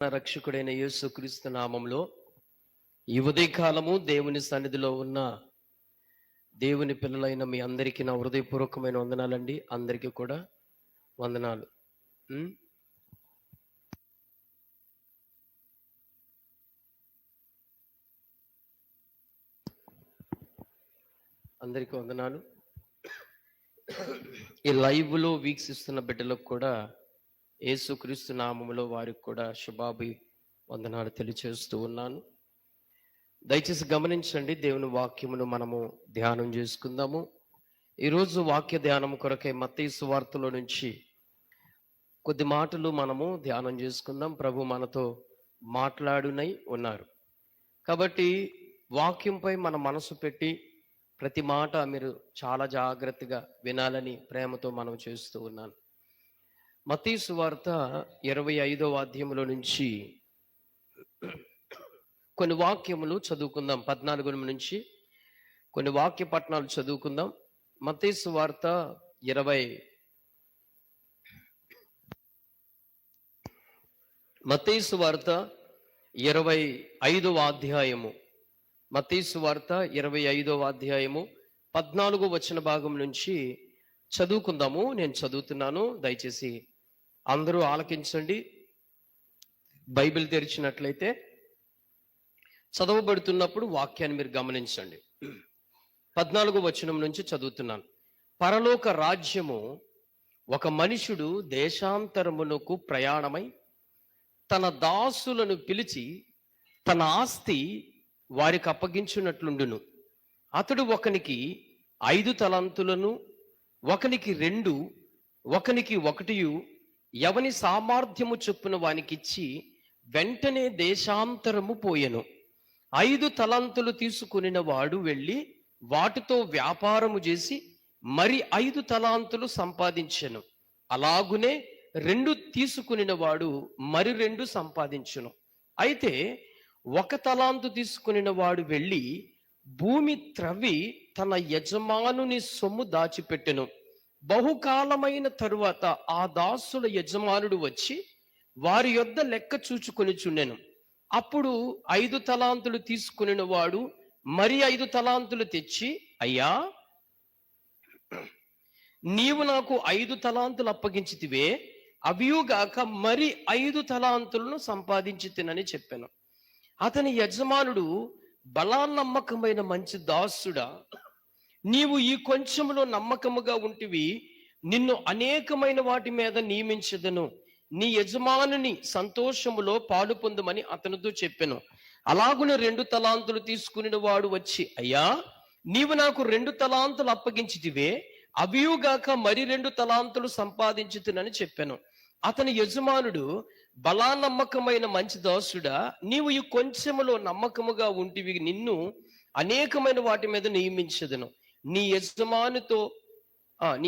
రక్షకుడైన యేసుక్రీస్తు నామములో ఈ ఉదయకాలము దేవుని సన్నిధిలో ఉన్న దేవుని పిల్లలైన మీ అందరికీ నా హృదయపూర్వకమైన వందనాలండి. అందరికీ కూడా వందనాలు. అందరికీ వందనాలు. ఈ లైవ్లో వీక్షిస్తున్న బిడ్డలకు కూడా యేసుక్రీస్తు నామములో వారికి కూడా శుభాభి వందనాలు తెలియచేస్తూ ఉన్నాను. దయచేసి గమనించండి, దేవుని వాక్యమును మనము ధ్యానం చేసుకుందాము. ఈరోజు వాక్య ధ్యానం కొరకై మత్తయి సువార్తలో నుంచి కొద్ది మాటలు మనము ధ్యానం చేసుకుందాం. ప్రభు మనతో మాట్లాడునై ఉన్నారు కాబట్టి వాక్యంపై మన మనసు పెట్టి ప్రతి మాట మీరు చాలా జాగ్రత్తగా వినాలని ప్రేమతో మనం చేస్తూ ఉన్నాను. మత్తయి సువార్త 25వ అధ్యాయంలో నుంచి కొన్ని వాక్యములు చదువుకుందాం. 14 నుంచి కొన్ని వాక్య పట్టణాలు చదువుకుందాం. మత్తయి సువార్త 25వ అధ్యాయము. మత్తయి సువార్త 25వ అధ్యాయము 14వ వచన భాగం నుంచి చదువుకుందాము. నేను చదువుతున్నాను, దయచేసి అందరూ ఆలకించండి. బైబిల్ తెరిచినట్లయితే చదవబడుతున్నప్పుడు వాక్యాన్ని మీరు గమనించండి. 14వ వచనం నుంచి చదువుతున్నాను. పరలోక రాజ్యము ఒక మనుషుడు దేశాంతరమునకు ప్రయాణమై తన దాసులను పిలిచి తన ఆస్తి వారికి అప్పగించున్నట్లుండును. అతడు ఒకనికి 5 తలాంతులను, ఒకనికి 2, ఒకనికి 1 ఎవని సామర్థ్యము చొప్పున వానికిచ్చి వెంటనే దేశాంతరము పోయెను. 5 తలాంతులు తీసుకునిన వాడు వెళ్ళి వాటితో వ్యాపారము చేసి మరి 5 తలాంతులు సంపాదించెను. అలాగునే 2 తీసుకునిన వాడు మరి 2 సంపాదించును. అయితే 1 తలాంతు తీసుకునిన వాడు వెళ్ళి భూమి త్రవ్వి తన యజమానుని సొమ్ము దాచిపెట్టెను. బహుకాలమైన తరువాత ఆ దాసుల యజమానుడు వచ్చి వారి యొద్ద లెక్క చూచుకొనిచుండెను. అప్పుడు 5 తలాంతులు తీసుకునిన వాడు మరి 5 తలాంతులు తెచ్చి, అయ్యా, నీవు నాకు 5 తలాంతులు అప్పగించితివే, అవియుగాక మరి 5 తలాంతులను సంపాదించితినని చెప్పాను. అతని యజమానుడు, బలానమ్మకమైన మంచి దాసుడా, నీవు ఈ కొంచెములో నమ్మకముగా ఉంటివి, నిన్ను అనేకమైన వాటి మీద నియమించదను, నీ యజమానుని సంతోషములో పాలు పొందమని అతనితో చెప్పెను. అలాగున 2 తలాంతులు తీసుకుని వాడు వచ్చి, అయ్యా, నీవు నాకు 2 తలాంతులు అప్పగించితివే, అవియుగాక మరి 2 తలాంతులు సంపాదించుతునని చెప్పాను. అతని యజమానుడు, బలానమ్మకమైన మంచి దాసుడా, నీవు ఈ కొంచెములో నమ్మకముగా ఉంటివి, నిన్ను అనేకమైన వాటి మీద నియమించదను, నీ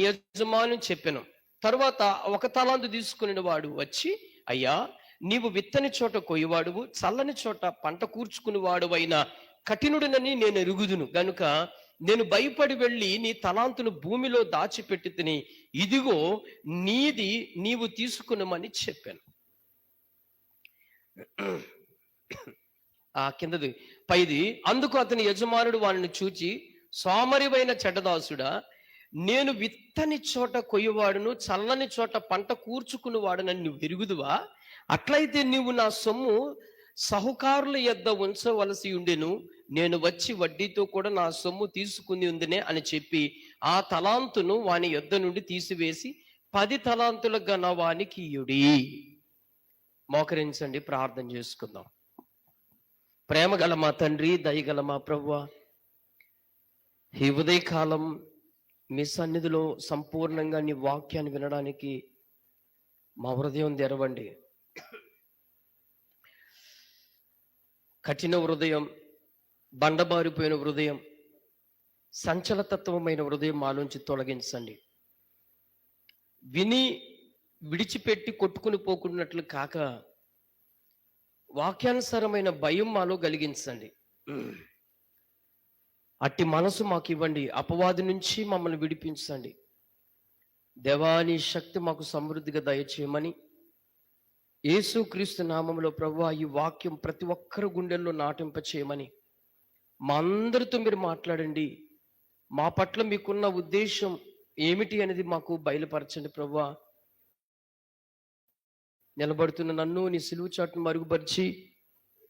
యజమాను చెప్పెను. తర్వాత 1 తలాంతు తీసుకుని వాడు వచ్చి, అయ్యా, నీవు విత్తని చోట కొయ్యవాడువు, చల్లని చోట పంట కూర్చుకుని వాడు అయిన కఠినుడినని నేను ఎరుగుదును గనుక నేను భయపడి వెళ్ళి నీ తలాంతును భూమిలో దాచిపెట్టి తిని, ఇదిగో నీది, నీవు తీసుకునమని చెప్పాను. కిందది పైది. అందుకు అతని యజమానుడు వాడిని చూచి, సోమరివైన చెడ్డదాసుడా, నేను విత్తని చోట కొయ్యవాడును, చల్లని చోట పంట కూర్చుకుని వాడునని నువ్వు ఎరుగుదువా? అట్లయితే నీవు నా సొమ్ము సహకారుల యొద్ద ఉంచవలసి ఉండెను, నేను వచ్చి వడ్డీతో కూడా నా సొమ్ము తీసుకుని ఉందినే అని చెప్పి ఆ తలాంతును వాని యొద్ద నుండి తీసివేసి 10 తలాంతుల గన వానికి ఇయ్యుడి. మోకరించండి, ప్రార్థన చేసుకుందాం. ప్రేమగల మా తండ్రి, దయగల మా ప్రభువా, ఈ ఉదయకాలం మీ సన్నిధిలో సంపూర్ణంగా నీ వాక్యాన్ని వినడానికి మా హృదయం తెరవండి. కఠిన హృదయం, బండబారిపోయిన హృదయం, సంచలతత్వమైన హృదయం మాలోంచి తొలగించండి. విని విడిచిపెట్టి కొట్టుకుని పోకున్నట్లు కాక వాక్యానుసారమైన భయం మాలో కలిగించండి. అట్టి మనసు మాకు ఇవ్వండి. అపవాది నుంచి మమ్మల్ని విడిపించండి. దేవా, నీ శక్తి మాకు సమృద్ధిగా దయచేయమని యేసుక్రీస్తు నామములో ప్రభువా, ఈ వాక్యం ప్రతి ఒక్కరి గుండెల్లో నాటింప చేయమని మా అందరితో మీరు మాట్లాడండి. మా పట్ల మీకున్న ఉద్దేశం ఏమిటి అనేది మాకు బయలుపరచండి ప్రభువా. నిలబడుతున్న నన్ను నీ సిలువ చాటును మరుగుపరిచి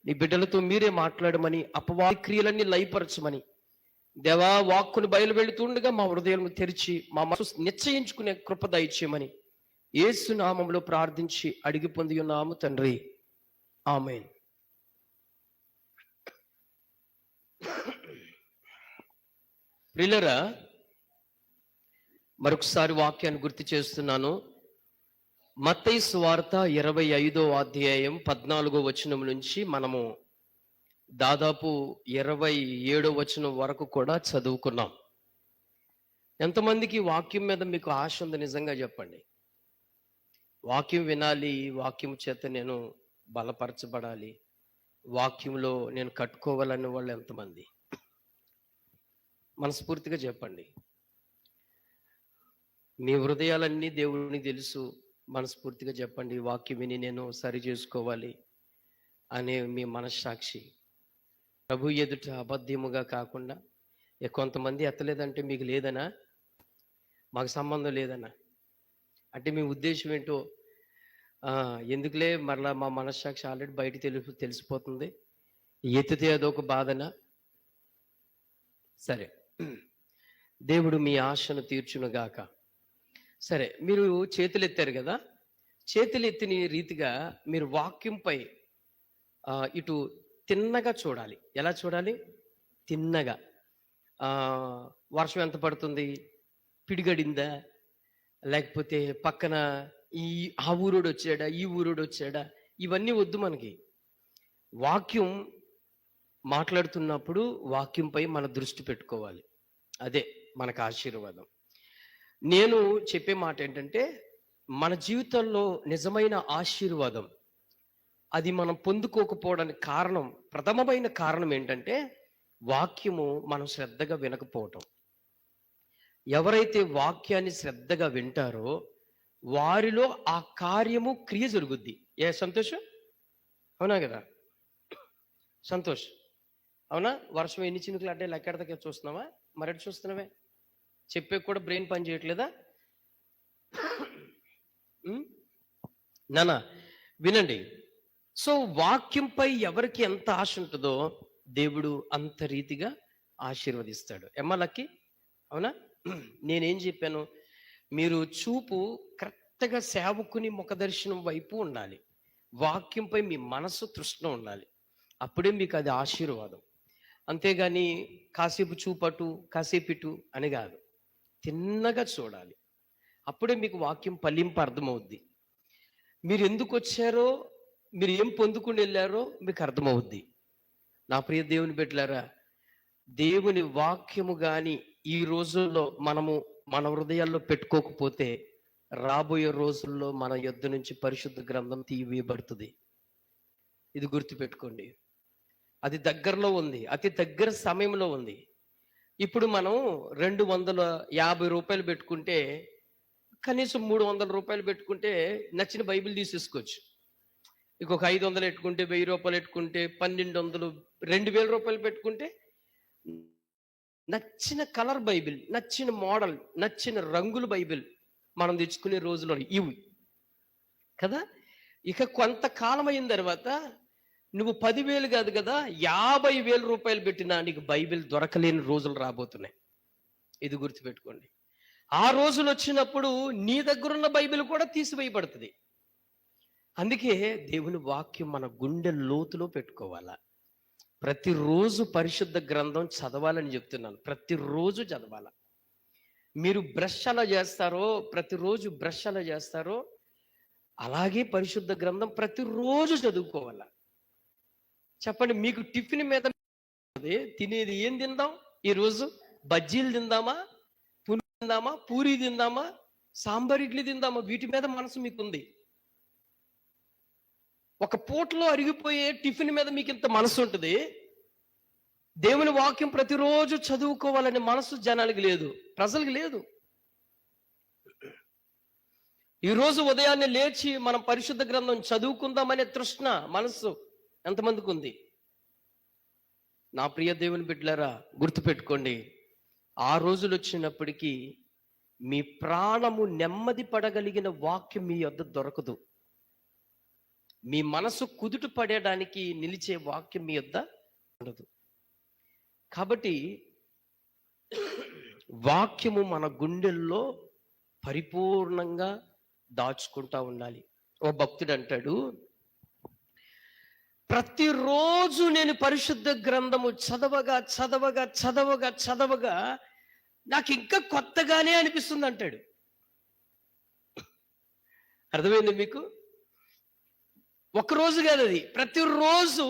నీ బిడ్డలతో మీరే మాట్లాడమని, అపవాది క్రియలన్నీ లయపరచమని దేవా, వాక్కును బయలు వెళుతుండగా మా హృదయాలను తెరిచి మా మనసు నిశ్చయించుకునే కృప దయచేయమని యేసు నామములో ప్రార్థించి అడిగి పొంది ఉన్నాము తండ్రి, ఆమేన్. ప్రియులారా, మరొకసారి వాక్యాన్ని గుర్తు చేస్తున్నాను. మత్తయి సువార్త 25వ అధ్యాయం 14వ వచనం నుంచి మనము దాదాపు 27వ వచనం వరకు కూడా చదువుకున్నాం. ఎంతమందికి వాక్యం మీద మీకు ఆశ ఉంది? నిజంగా చెప్పండి. వాక్యం వినాలి, వాక్యం చేత నేను బలపరచబడాలి, వాక్యంలో నేను కట్టుకోవాలనే వాళ్ళు ఎంతమంది? మనస్ఫూర్తిగా చెప్పండి. మీ హృదయాలన్నీ దేవునికి తెలుసు. మనస్ఫూర్తిగా చెప్పండి, వాక్యం విని నేను సరి చేసుకోవాలి అనే మీ మనస్సాక్షి ప్రభు ఎదుట అబద్ధముగా కాకుండా. కొంతమంది ఎత్తలేదంటే మీకు లేదనా, మాకు సంబంధం లేదనా అంటే మీ ఉద్దేశం ఏంటో ఎందుకులే, మరలా మా మనస్సాక్షి ఆల్రెడీ బయట తెలిసిపోతుంది, ఎత్తితే అదొక బాధనా? సరే, దేవుడు మీ ఆశను తీర్చునుగాక. సరే, మీరు చేతులు ఎత్తారు కదా, చేతులు ఎత్తిన రీతిగా మీరు వాక్యంపై ఇటు తిన్నగా చూడాలి. ఎలా చూడాలి? తిన్నగా. వర్షం ఎంత పడుతుంది, పిడిగడిందా, లేకపోతే పక్కన ఆ ఊరోడు వచ్చాడా, ఈ ఊరోడు వచ్చాడా, ఇవన్నీ వద్దు మనకి. వాక్యం మాట్లాడుతున్నప్పుడు వాక్యంపై మన దృష్టి పెట్టుకోవాలి. అదే మనకు ఆశీర్వాదం. నేను చెప్పే మాట ఏంటంటే, మన జీవితంలో నిజమైన ఆశీర్వాదం అది మనం పొందుకోకపోవడానికి కారణం, ప్రథమమైన కారణం ఏంటంటే వాక్యము మనం శ్రద్ధగా వినకపోవటం. ఎవరైతే వాక్యాన్ని శ్రద్ధగా వింటారో వారిలో ఆ కార్యము, క్రియ జరుగుద్ది. సంతోషం? అవునా కదా సంతోష్? అవునా? వర్షం ఎన్ని చినుకులు అంటే లెక్కెడతకే చూస్తున్నావా? మరెటు చూస్తున్నావే? చెప్పే కూడా బ్రెయిన్ పని చేయట్లేదా? నానా వినండి. సో వాక్యంపై ఎవరికి ఎంత ఆశ ఉంటుందో దేవుడు అంత రీతిగా ఆశీర్వదిస్తాడు. లక్కీ? అవునా? నేనేం చెప్పాను? మీరు చూపు కరెక్ట్గా సేవకుని ముఖ దర్శనం వైపు ఉండాలి. వాక్యంపై మీ మనసు తృష్ణ ఉండాలి. అప్పుడే మీకు అది ఆశీర్వాదం. అంతేగాని కాసేపు చూపటు, కాసేపు ఇటు అని కాదు. తిన్నగా చూడాలి. అప్పుడే మీకు వాక్యం ఫలింపు అర్థమవుద్ది. మీరు ఎందుకు వచ్చారో, మీరు ఏం పొందుకుని వెళ్ళారో మీకు అర్థమవుద్ది. నా ప్రియ దేవుని బిడ్డలారా, దేవుని వాక్యము కానీ ఈ రోజుల్లో మనము మన హృదయాల్లో పెట్టుకోకపోతే రాబోయే రోజుల్లో మన యొద్ద నుంచి పరిశుద్ధ గ్రంథం తీయబడుతుంది. ఇది గుర్తుపెట్టుకోండి. అది దగ్గరలో ఉంది, అతి దగ్గర సమయంలో ఉంది. ఇప్పుడు మనం 250 రూపాయలు పెట్టుకుంటే, కనీసం 300 రూపాయలు పెట్టుకుంటే నచ్చిన బైబిల్ తీసేసుకోవచ్చు. ఇంకొక 500 పెట్టుకుంటే, 1000 రూపాయలు పెట్టుకుంటే, 1200, 2000 రూపాయలు పెట్టుకుంటే నచ్చిన కలర్ బైబిల్, నచ్చిన మోడల్, నచ్చిన రంగుల బైబిల్ మనం తెచ్చుకునే రోజులు ఇవి కదా. ఇక కొంతకాలం అయిన తర్వాత నువ్వు 10,000 కాదు కదా, 50,000 రూపాయలు పెట్టినా నీకు బైబిల్ దొరకలేని రోజులు రాబోతున్నాయి. ఇది గుర్తుపెట్టుకోండి. ఆ రోజులు వచ్చినప్పుడు నీ దగ్గరున్న బైబిల్ కూడా తీసివేయబడుతుంది. అందుకే దేవుని వాక్యం మన గుండె లోతులో పెట్టుకోవాలా. ప్రతిరోజు పరిశుద్ధ గ్రంథం చదవాలని చెప్తున్నాను. ప్రతిరోజు చదవాల. మీరు బ్రష్ అలా చేస్తారో, ప్రతిరోజు బ్రష్ అలా చేస్తారో, అలాగే పరిశుద్ధ గ్రంథం ప్రతిరోజు చదువుకోవాలా. చెప్పండి, మీకు టిఫిన్ మీద తినేది ఏం తిందాం ఈరోజు? బజ్జీలు తిందామా, పునుగు తిందామా, పూరి తిందామా, సాంబార్ ఇడ్లీ తిందామా? వీటి మీద మనసు మీకుంది. ఒక పూటలో అరిగిపోయే టిఫిన్ మీద మీకు ఇంత మనసు ఉంటుంది. దేవుని వాక్యం ప్రతిరోజు చదువుకోవాలనే మనసు జనాలకి లేదు, ప్రజలకు లేదు. ఈరోజు ఉదయాన్నే లేచి మనం పరిశుద్ధ గ్రంథం చదువుకుందామనే తృష్ణ మనస్సు ఎంతమందికి ఉంది? నా ప్రియ దేవుని బిడ్డలారా, గుర్తుపెట్టుకోండి, ఆ రోజులు వచ్చినప్పటికీ మీ ప్రాణము నెమ్మది పడగలిగిన వాక్యం మీ వద్ద దొరకదు. మీ మనసు కుదుట పడేయడానికి నిలిచే వాక్యం మీ వద్ద ఉండదు. కాబట్టి వాక్యము మన గుండెల్లో పరిపూర్ణంగా దాచుకుంటా ఉండాలి. ఓ భక్తుడు అంటాడు, ప్రతిరోజు నేను పరిశుద్ధ గ్రంథము చదవగా చదవగా చదవగా చదవగా నాకు ఇంకా కొత్తగానే అనిపిస్తుంది అంటాడు. అర్థమైంది మీకు? ఒకరోజు కాదు, అది ప్రతిరోజు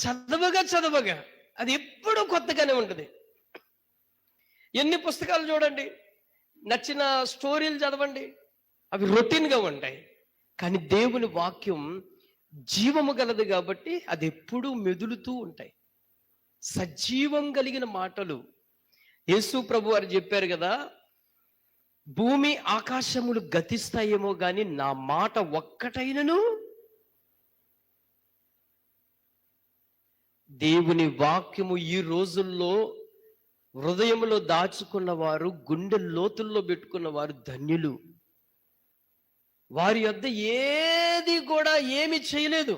చదవగా చదవగా అది ఎప్పుడూ కొత్తగానే ఉంటుంది. ఎన్ని పుస్తకాలు చూడండి, నచ్చిన స్టోరీలు చదవండి, అవి రొటీన్గా ఉంటాయి. కానీ దేవుని వాక్యం జీవము గలదు కాబట్టి అది ఎప్పుడూ మెదులుతూ ఉంటాయి. సజీవం కలిగిన మాటలు. యేసు ప్రభు వారు చెప్పారు కదా, భూమి ఆకాశములు గతిస్తాయేమో కానీ నా మాట ఒక్కటైనను. దేవుని వాక్యము ఈ రోజుల్లో హృదయంలో దాచుకున్న వారు, గుండె లోతుల్లో పెట్టుకున్న వారు ధన్యులు. వారి యొద్ద ఏది కూడా ఏమి చేయలేదు.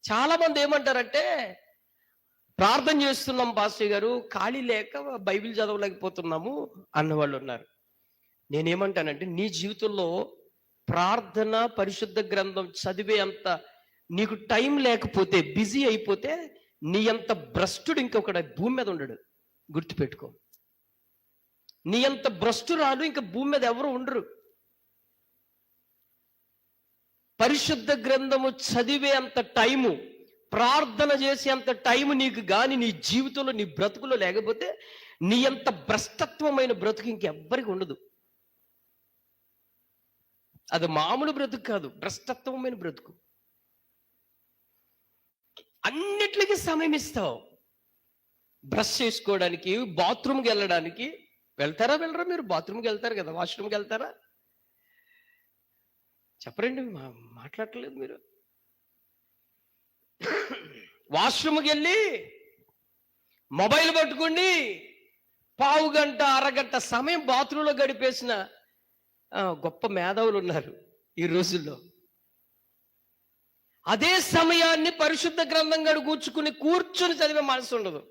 చాలా మంది ఏమంటారంటే, ప్రార్థన చేస్తున్నాం పాస్టర్ గారు, ఖాళీ లేక బైబిల్ చదవలేకపోతున్నాము అన్నవాళ్ళు ఉన్నారు. నేనేమంటానంటే, నీ జీవితంలో ప్రార్థన పరిశుద్ధ గ్రంథం చదివే అంత నీకు టైం లేకపోతే, బిజీ అయిపోతే, నీ అంత భ్రష్టుడు ఇంకొకటి భూమి మీద ఉండడు. గుర్తుపెట్టుకో, నీ అంత భ్రష్టురాలు ఇంకా భూమి మీద ఎవరు ఉండరు. పరిశుద్ధ గ్రంథము చదివే అంత టైము, ప్రార్థన చేసే అంత టైము నీకు గాని నీ జీవితంలో, నీ బ్రతుకులో లేకపోతే, నీ అంత భ్రష్టత్వమైన బ్రతుకు ఇంకెవ్వరికి ఉండదు. అది మామూలు బ్రతుకు కాదు, భ్రష్టత్వమైన బ్రతుకు. అన్నిటికీ సమయం ఇస్తావు. బ్రష్ చేసుకోవడానికి, బాత్రూమ్కి వెళ్ళడానికి. వెళ్ళరా మీరు? బాత్రూమ్కి వెళ్తారు కదా, వాష్రూమ్కి వెళ్తారా? చెప్పరండి, మాట్లాడలేదు మీరు. వాష్రూమ్కి వెళ్ళి మొబైల్ పట్టుకోండి, పావు గంట అరగంట సమయం బాత్రూంలో గడిపేసిన గొప్ప మేధావులు ఉన్నారు ఈ రోజుల్లో. అదే సమయాన్ని పరిశుద్ధ గ్రంథం గడు కూర్చుని చదివే మనసు ఉండదు.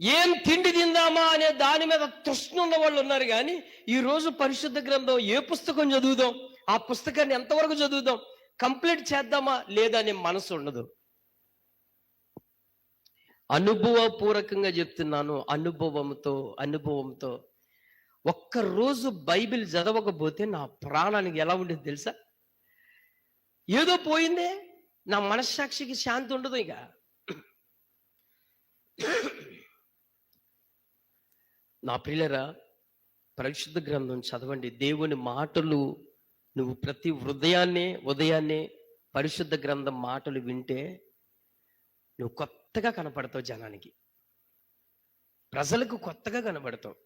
ఏం తిండి తిందామా అనే దాని మీద తృష్ణ ఉన్న వాళ్ళు ఉన్నారు. కానీ ఈరోజు పరిశుద్ధ గ్రంథం ఏ పుస్తకం చదువుదాం, ఆ పుస్తకాన్ని ఎంతవరకు చదువుదాం, కంప్లీట్ చేద్దామా లేదా అనే మనసు ఉండదు. అనుభవపూర్వకంగా చెప్తున్నాను, అనుభవంతో ఒక్కరోజు బైబిల్ చదవకపోతే నా ప్రాణానికి ఎలా ఉండేది తెలుసా? ఏదో పోయిందే, నా మనస్సాక్షికి శాంతి ఉండదు. ఇక నా ప్రియులరా, పరిశుద్ధ గ్రంథం చదవండి. దేవుని మాటలు నువ్వు ప్రతి ఉదయాన్నే పరిశుద్ధ గ్రంథం మాటలు వింటే నువ్వు కొత్తగా కనపడతావు. జనానికి, ప్రజలకు కొత్తగా కనబడతావు.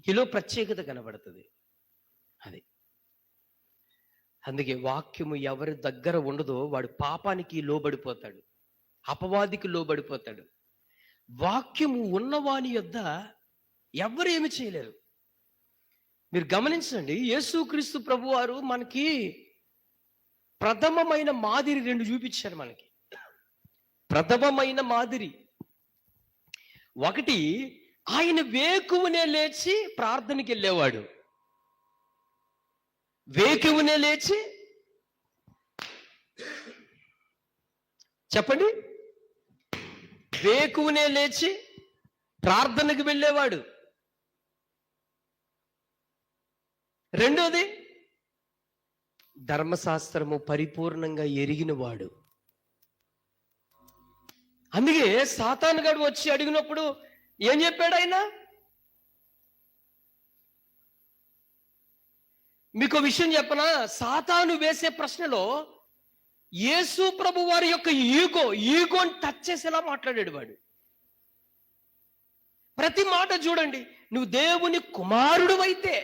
ఈలో ప్రత్యేకత కనబడుతుంది. అది అందుకే వాక్యము ఎవరి దగ్గర ఉండదో వాడు పాపానికి లోబడిపోతాడు, అపవాదికి లోబడిపోతాడు. వాక్యము ఉన్నవాని యొద్ద ఎవరు ఏమి చేయలేరు. మీరు గమనించండి, యేసుక్రీస్తు ప్రభువారు మనకి ప్రథమమైన మాదిరి రెండు చూపించారు. మనకి ప్రథమమైన మాదిరి ఒకటి, ఆయన వేకువనే లేచి ప్రార్థనకి వెళ్ళేవాడు. వేకువనే లేచి, చెప్పండి, వేకువనే లేచి ప్రార్థనకు వెళ్ళేవాడు. రెండోది, ధర్మశాస్త్రము పరిపూర్ణంగా ఎరిగినవాడు. అందుకే సాతాను గాడు వచ్చి అడిగినప్పుడు ఏం చెప్పాడు ఆయన? మీకు విషయం చెప్పనా? సాతాను వేసే ప్రశ్నలో యేసు ప్రభు వారి యొక్క ఈగోని టచ్ చేసేలా మాట్లాడాడు వాడు. ప్రతి మాట చూడండి, నువ్వు దేవుని కుమారుడు అయితే,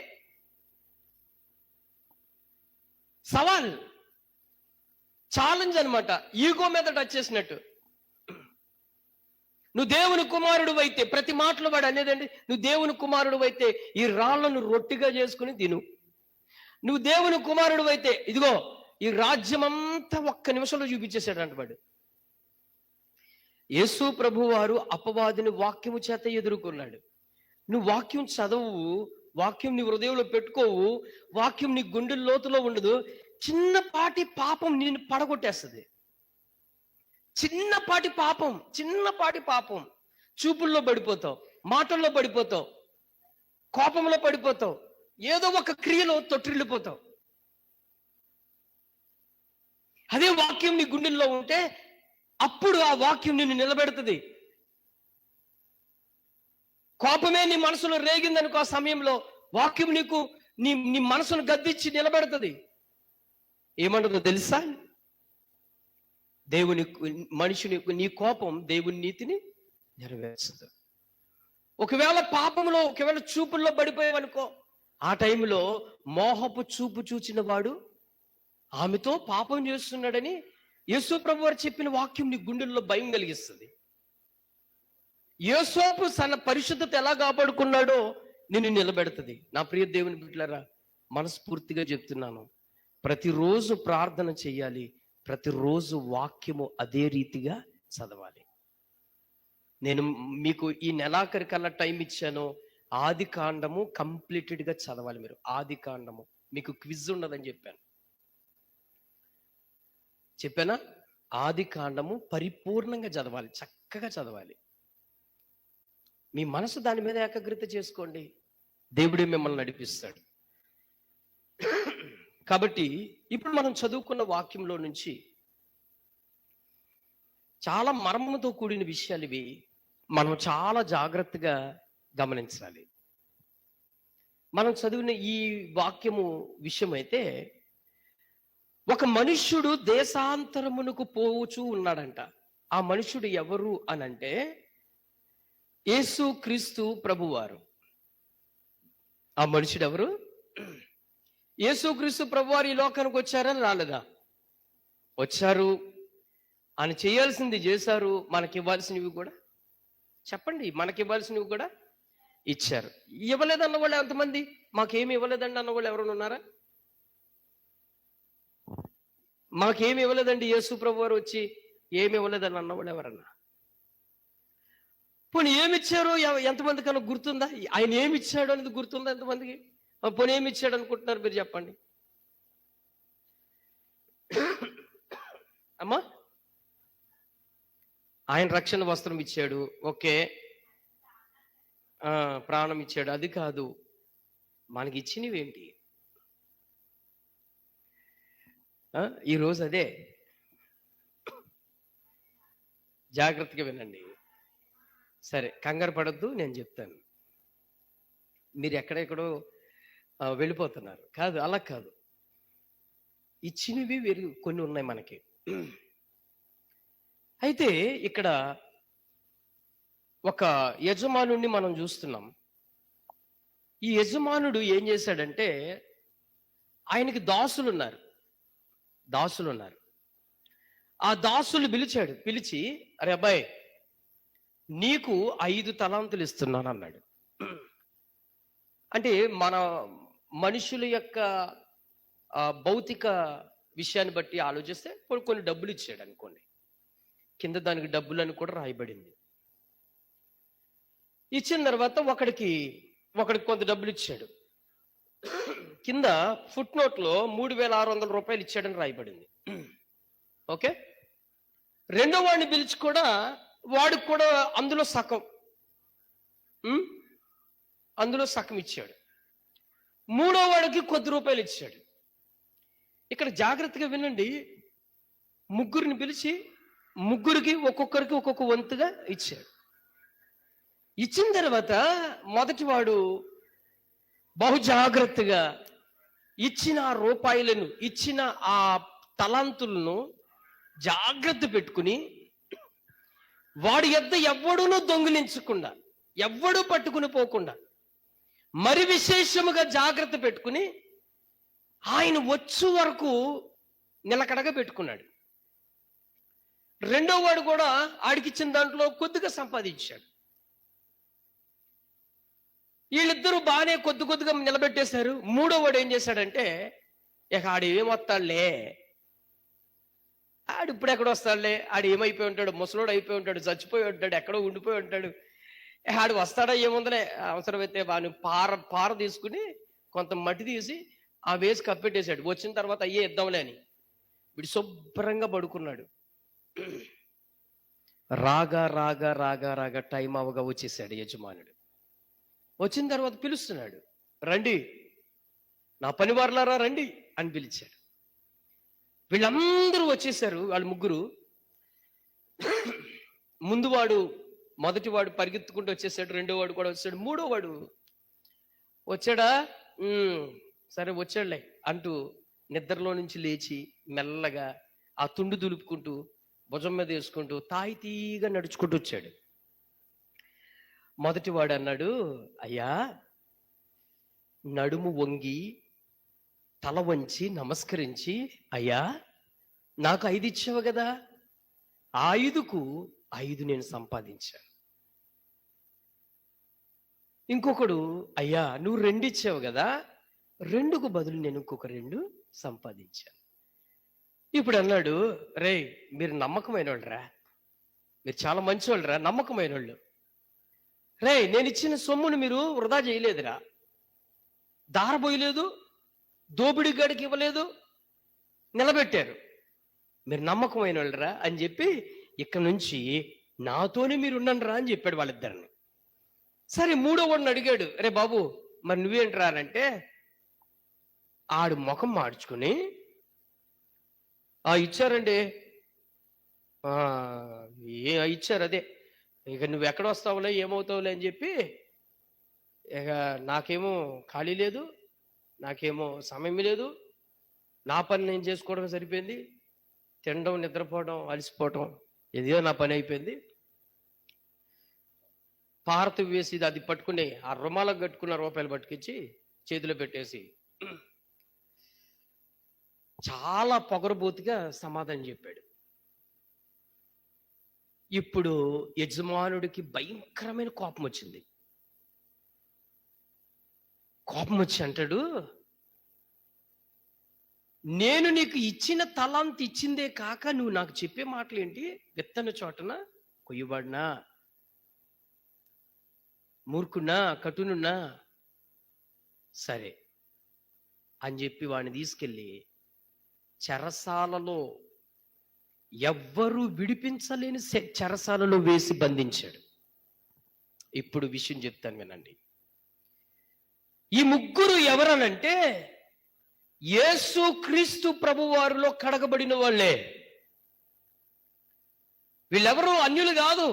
సవాల్, ఛాలెంజ్ అనమాట, ఈగో మీద టచ్ చేసినట్టు. నువ్వు దేవుని కుమారుడు అయితే, ప్రతి మాటలో వాడు అనేదండి, నువ్వు దేవుని కుమారుడు అయితే ఈ రాళ్లను రొట్టిగా చేసుకుని తిను. నువ్వు దేవుని కుమారుడు అయితే ఇదిగో ఈ రాజ్యం అంతా ఒక్క నిమిషంలో చూపించేశాడంట వాడు. యేసు ప్రభు వారు అపవాదిని వాక్యము చేత ఎదుర్కొన్నాడు. నువ్వు వాక్యం చదవు, వాక్యం నీ హృదయంలో పెట్టుకోవు, వాక్యం నీ గుండె లోతులో ఉండదు, చిన్నపాటి పాపం నిన్ను పడగొట్టేస్తుంది. చిన్నపాటి పాపం చూపుల్లో పడిపోతావు, మాటల్లో పడిపోతావు, కోపంలో పడిపోతావు, ఏదో ఒక క్రియలో తొట్టిల్లిపోతావు. అదే వాక్యం నీ గుండెల్లో ఉంటే అప్పుడు ఆ వాక్యం నిన్ను నిలబెడుతుంది. కోపమే నీ మనసులో రేగిందనుకో, ఆ సమయంలో వాక్యం నీకు నీ మనసును గద్దించి నిలబెడుతుంది. ఏమంటుందో తెలుసా? మనిషిని నీ కోపం దేవుని నీతిని నెరవేర్చదు. ఒకవేళ పాపంలో, ఒకవేళ చూపుల్లో పడిపోయావనుకో, ఆ టైంలో మోహపు చూపు చూచిన వాడు ఆమెతో పాపం చేస్తున్నాడని యేసు ప్రభు వారు చెప్పిన వాక్యం నీ గుండెల్లో భయం కలిగిస్తుంది. యేసోపు తన పరిశుద్ధత ఎలా కాపాడుకున్నాడో నిన్ను నిలబెడుతుంది. నా ప్రియ దేవుని బిడ్డలారా, మనస్ఫూర్తిగా చెప్తున్నాను, ప్రతిరోజు ప్రార్థన చేయాలి, ప్రతిరోజు వాక్యము అదే రీతిగా చదవాలి. నేను మీకు ఈ నెలాఖరి కల్లా టైం ఇచ్చాను. ఆది కాండము కంప్లీటెడ్గా చదవాలి మీరు. ఆది కాండము మీకు క్విజ్ ఉండదని చెప్పానా? ఆది కాండము పరిపూర్ణంగా చదవాలి, చక్కగా చదవాలి. మీ మనసు దాని మీద ఏకాగ్రత చేసుకోండి, దేవుడే మిమ్మల్ని నడిపిస్తాడు. కాబట్టి ఇప్పుడు మనం చదువుకున్న వాక్యంలో నుంచి చాలా మర్మముతో కూడిన విషయాలు ఇవి. మనం చాలా జాగ్రత్తగా గమనించాలి. మనం చదివిన ఈ వాక్యము విషయం అయితే, ఒక మనుష్యుడు దేశాంతరమునకు పోవచ్చు ఉన్నాడంట. ఆ మనుష్యుడు ఎవరు అనంటే యేసు క్రీస్తు ప్రభువారు. ఆ మనుషుడు ఎవరు? యేసు క్రీస్తు ప్రభువారు ఈ లోకానికి వచ్చారని రాలేదా? వచ్చారు. ఆయన చేయాల్సింది చేశారు. మనకి ఇవ్వాల్సినవి కూడా చెప్పండి, మనకి ఇవ్వాల్సినవి కూడా ఇచ్చారు. ఇవ్వలేదన్న వాళ్ళు ఎంతమంది? మాకేమి ఇవ్వలేదండి అన్న వాళ్ళు ఎవరైనా ఉన్నారా? మాకేమి ఇవ్వలేదండి యేసు ప్రభువారు వచ్చి ఏమి ఇవ్వలేదని అన్నవాళ్ళు ఎవరన్నా? పోనీ ఏమి ఇచ్చారో ఎంతమంది కన్నా గుర్తుందా? ఆయన ఏమి ఇచ్చాడు అనేది గుర్తుందా ఎంతమందికి? పోనీ ఏమి ఇచ్చాడు అనుకుంటున్నారు మీరు చెప్పండి అమ్మా. ఆయన రక్షణ వస్త్రం ఇచ్చాడు, ఓకే, ప్రాణం ఇచ్చాడు, అది కాదు. మనకి ఇచ్చినవేంటి? ఈరోజు అదే జాగ్రత్తగా వినండి. సరే, కంగారు పడద్దు, నేను చెప్తాను. మీరు ఎక్కడెక్కడో వెళ్ళిపోతున్నారు. కాదు, అలా కాదు. ఇచ్చినవి వేరు కొన్ని ఉన్నాయి మనకి. అయితే ఇక్కడ ఒక యజమానుడిని మనం చూస్తున్నాం. ఈ యజమానుడు ఏం చేశాడంటే, ఆయనకి దాసులు ఉన్నారు. ఆ దాసులు పిలిచి, అరే అబ్బాయి, నీకు 5 తలాంతులు ఇస్తున్నాను అన్నాడు. అంటే మన మనుషుల యొక్క భౌతిక విషయాన్ని బట్టి ఆలోచిస్తే కొన్ని డబ్బులు ఇచ్చాడు అనుకోండి, కింద దానికి డబ్బులని కూడా రాయబడింది. ఇచ్చిన తర్వాత ఒకడికి కొంత డబ్బులు ఇచ్చాడు. కింద ఫుట్ నోట్ లో 3,600 రూపాయలు ఇచ్చాడని రాయబడింది. ఓకే, రెండో వాడిని పిలిచి కూడా వాడికి కూడా అందులో సగం ఇచ్చాడు. మూడో వాడికి కొద్ది రూపాయలు ఇచ్చాడు. ఇక్కడ జాగ్రత్తగా వినండి. ముగ్గురిని పిలిచి ముగ్గురికి ఒక్కొక్కరికి ఒక్కొక్క వంతుగా ఇచ్చాడు. ఇచ్చిన తర్వాత మొదటి వాడు బహు జాగ్రత్తగా ఇచ్చిన ఆ రూపాయలను, ఇచ్చిన ఆ తలాంతులను జాగ్రత్త పెట్టుకుని వాడి యొద్ద ఎవ్వడూనూ దొంగిలించకుండా, ఎవ్వడూ పట్టుకుని పోకుండా మరి విశేషముగా జాగ్రత్త పెట్టుకుని ఆయన వచ్చు వరకు నిలకడగా పెట్టుకున్నాడు. రెండో వాడు కూడా ఆడికిచ్చిన దాంట్లో కొద్దిగా సంపాదించాడు. వీళ్ళిద్దరూ బాగానే కొద్దిగా నిలబెట్టేశారు. మూడో వాడు ఏం చేశాడంటే, ఇక ఆడు ఏమొస్తాడులే, ఆడు ఇప్పుడు ఎక్కడ వస్తాడులే, ఆడు ఏమైపోయి ఉంటాడు, ముసలోడు అయిపోయి ఉంటాడు, చచ్చిపోయి ఉంటాడు, ఎక్కడో ఉండిపోయి ఉంటాడు, ఆడు వస్తాడా ఏముందనే, అవసరమైతే వాడిని పార తీసుకుని కొంత మట్టి తీసి ఆ వేసి కప్పెట్టేశాడు. వచ్చిన తర్వాత అయ్యే ఇద్దాంలే అని వీడు శుభ్రంగా పడుకున్నాడు. రాగా రాగా రాగా రాగా టైం అవగా వచ్చేసాడు యజమానుడు. వచ్చిన తర్వాత పిలుస్తున్నాడు, రండి నా పనివారులారా రండి అని పిలిచాడు. వీళ్ళందరూ వచ్చేసారు. వాళ్ళు ముగ్గురు. ముందువాడు మొదటివాడు పరిగెత్తుకుంటూ వచ్చేసాడు, రెండో వాడు కూడా వచ్చాడు, మూడో వాడు వచ్చాడా, సరే వచ్చాడులే అంటూ నిద్రలో నుంచి లేచి మెల్లగా ఆ తుండు దులుపుకుంటూ భుజం మీద వేసుకుంటూ తాయితీగా నడుచుకుంటూ వచ్చాడు. మొదటివాడు అన్నాడు, అయ్యా నడుము వంగి తల వంచి నమస్కరించి, అయ్యా నాకు 5 ఇచ్చావు కదా, ఆ 5కు 5 నేను సంపాదించాను. ఇంకొకడు, అయ్యా నువ్వు 2 ఇచ్చావు కదా, 2కు బదులు నేను ఇంకొక 2 సంపాదించాను. ఇప్పుడు అన్నాడు, రే మీరు నమ్మకమైన వాళ్ళరా, మీరు చాలా మంచి వాళ్ళరా, నమ్మకమైన వాళ్ళు. రే నేను ఇచ్చిన సొమ్మును మీరు వృధా చేయలేదురా, దారబోయలేదు, దోపిడీ గడికి ఇవ్వలేదు, నిలబెట్టారు, మీరు నమ్మకమైన వాళ్ళరా అని చెప్పి ఇక్కడ నుంచి నాతోనే మీరు ఉండండిరా అని చెప్పాడు వాళ్ళిద్దరిని. సరే మూడో వాడిని అడిగాడు, రే బాబు మరి నువ్వేంట్రా అంటే, ఆడు ముఖం మార్చుకుని, ఇచ్చారండి, ఇచ్చారు, అదే ఇక నువ్వు ఎక్కడ వస్తావులే ఏమవుతావులే అని చెప్పి, ఇక నాకేమో ఖాళీ లేదు, నాకేమో సమయం లేదు, నా పని నేను చేసుకోవడం సరిపోయింది, తినడం నిద్రపోవడం అలసిపోవడం ఏదో నా పని అయిపోయింది. పారత వేసి అది పట్టుకుని ఆ రుమాలకు కట్టుకున్న రూపాయలు పట్టుకొచ్చి చేతిలో పెట్టేసి చాలా పొగరబోతుగా సమాధానం చెప్పాడు. ఇప్పుడు యజమానుడికి భయంకరమైన కోపం వచ్చింది. కోపం వచ్చి అంటాడు, నేను నీకు ఇచ్చిన తలాంత్ ఇచ్చిందే కాక నువ్వు నాకు చెప్పే మాటలు ఏంటి, విత్తన చోటన కొయ్యబడినా, మూర్ఖున్నా, కటునున్నా సరే అని చెప్పి వాడిని తీసుకెళ్ళి చెరసాలలో, ఎవ్వరూ విడిపించలేని చెరసాలలో వేసి బంధించాడు. ఇప్పుడు విషయం చెప్తాను వినండి. ఈ ముగ్గురు ఎవరనంటే యేసు క్రీస్తు ప్రభువారిలో కడగబడిన వాళ్ళే. వీళ్ళెవరూ అన్యులు కాదు,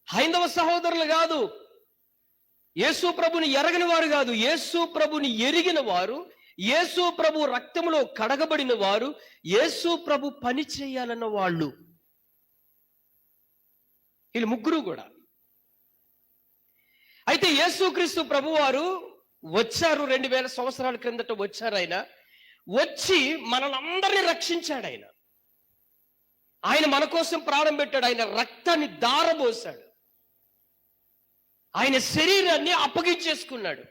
హైందవ సహోదరులు కాదు, యేసు ప్రభుని ఎరగని వారు కాదు, యేసు ప్రభుని ఎరిగిన వారు, యేసు ప్రభు రక్తములో కడగబడిన వారు, యేసు ప్రభు పని చేయాలన్న వాళ్ళు. వీళ్ళు ముగ్గురు కూడా. అయితే యేసుక్రీస్తు ప్రభువారు వచ్చారు, 2000 సంవత్సరాల క్రిందట వచ్చారు. ఆయన వచ్చి మనలందరినీ రక్షించాడు. ఆయన మన కోసం ప్రాణం పెట్టాడు, ఆయన రక్తాన్ని దారబోసాడు, ఆయన శరీరాన్ని అప్పగించేసుకున్నాడు.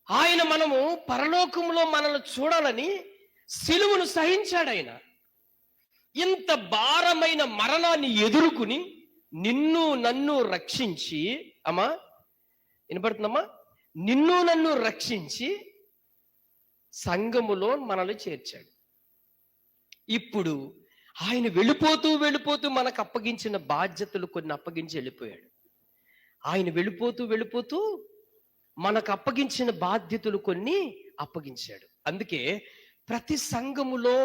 ఆయన మనము పరలోకంలో మనల్ని చూడాలని సిలువను సహించాడు. ఆయన ఇంత భారమైన మరణాన్ని ఎదుర్కొని నిన్ను నన్ను రక్షించి, అమ్మా వినపడుతుందమ్మా, నిన్ను నన్ను రక్షించి సంఘములో మనల్ని చేర్చాడు. ఇప్పుడు ఆయన వెళ్ళిపోతూ వెళ్ళిపోతూ మనకు అప్పగించిన బాధ్యతలు కొన్ని అప్పగించి వెళ్ళిపోయాడు. ఆయన వెళ్ళిపోతూ మనకు అప్పగించిన బాధ్యతలు కొన్ని అప్పగించాడు. అందుకే ప్రతి సంఘములో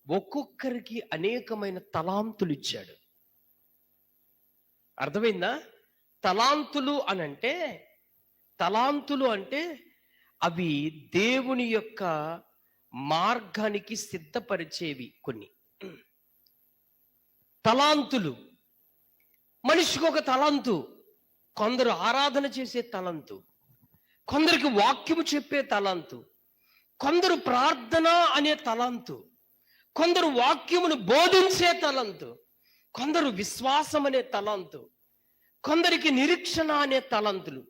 ఒక్కొక్కరికి అనేకమైన తలాంతులు ఇచ్చాడు. అర్థమైందా? తలాంతులు అంటే అవి దేవుని యొక్క మార్గానికి సిద్ధపరిచేవి కొన్ని. తలాంతులు. మనిషికి ఒక తలాంతు. కొందరు ఆరాధన చేసే తలంతు, కొందరికి వాక్యము చెప్పే తలాంతు, కొందరు ప్రార్థన అనే తలాంతు, కొందరు వాక్యమును బోధించే తలంతు, కొందరు విశ్వాసం అనే తలాంతు, కొందరికి నిరీక్షణ అనే తలంతులు.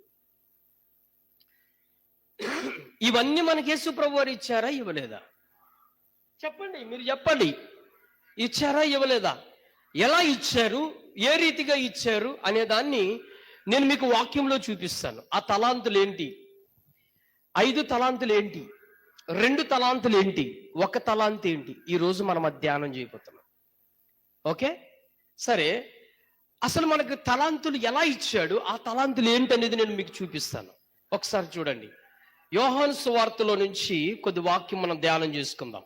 ఇవన్నీ మనకి యేసు ప్రభు వారు ఇచ్చారా, ఇవ్వలేదా? చెప్పండి, మీరు చెప్పండి. ఇచ్చారా, ఇవ్వలేదా? ఎలా ఇచ్చారు, ఏ రీతిగా ఇచ్చారు అనే దాన్ని నేను మీకు వాక్యంలో చూపిస్తాను. ఆ తలాంతులు ఏంటి, 5 తలాంతులు ఏంటి, 2 తలాంతులు ఏంటి, 1 తలాంతు ఏంటి, ఈరోజు మనం ధ్యానం చేయబోతున్నాం. ఓకే, సరే. అసలు మనకు తలాంతులు ఎలా ఇచ్చాడు, ఆ తలాంతులు ఏంటనేది నేను మీకు చూపిస్తాను. ఒకసారి చూడండి, యోహాను సువార్తలో నుంచి కొద్ది వాక్యం మనం ధ్యానం చేసుకుందాం.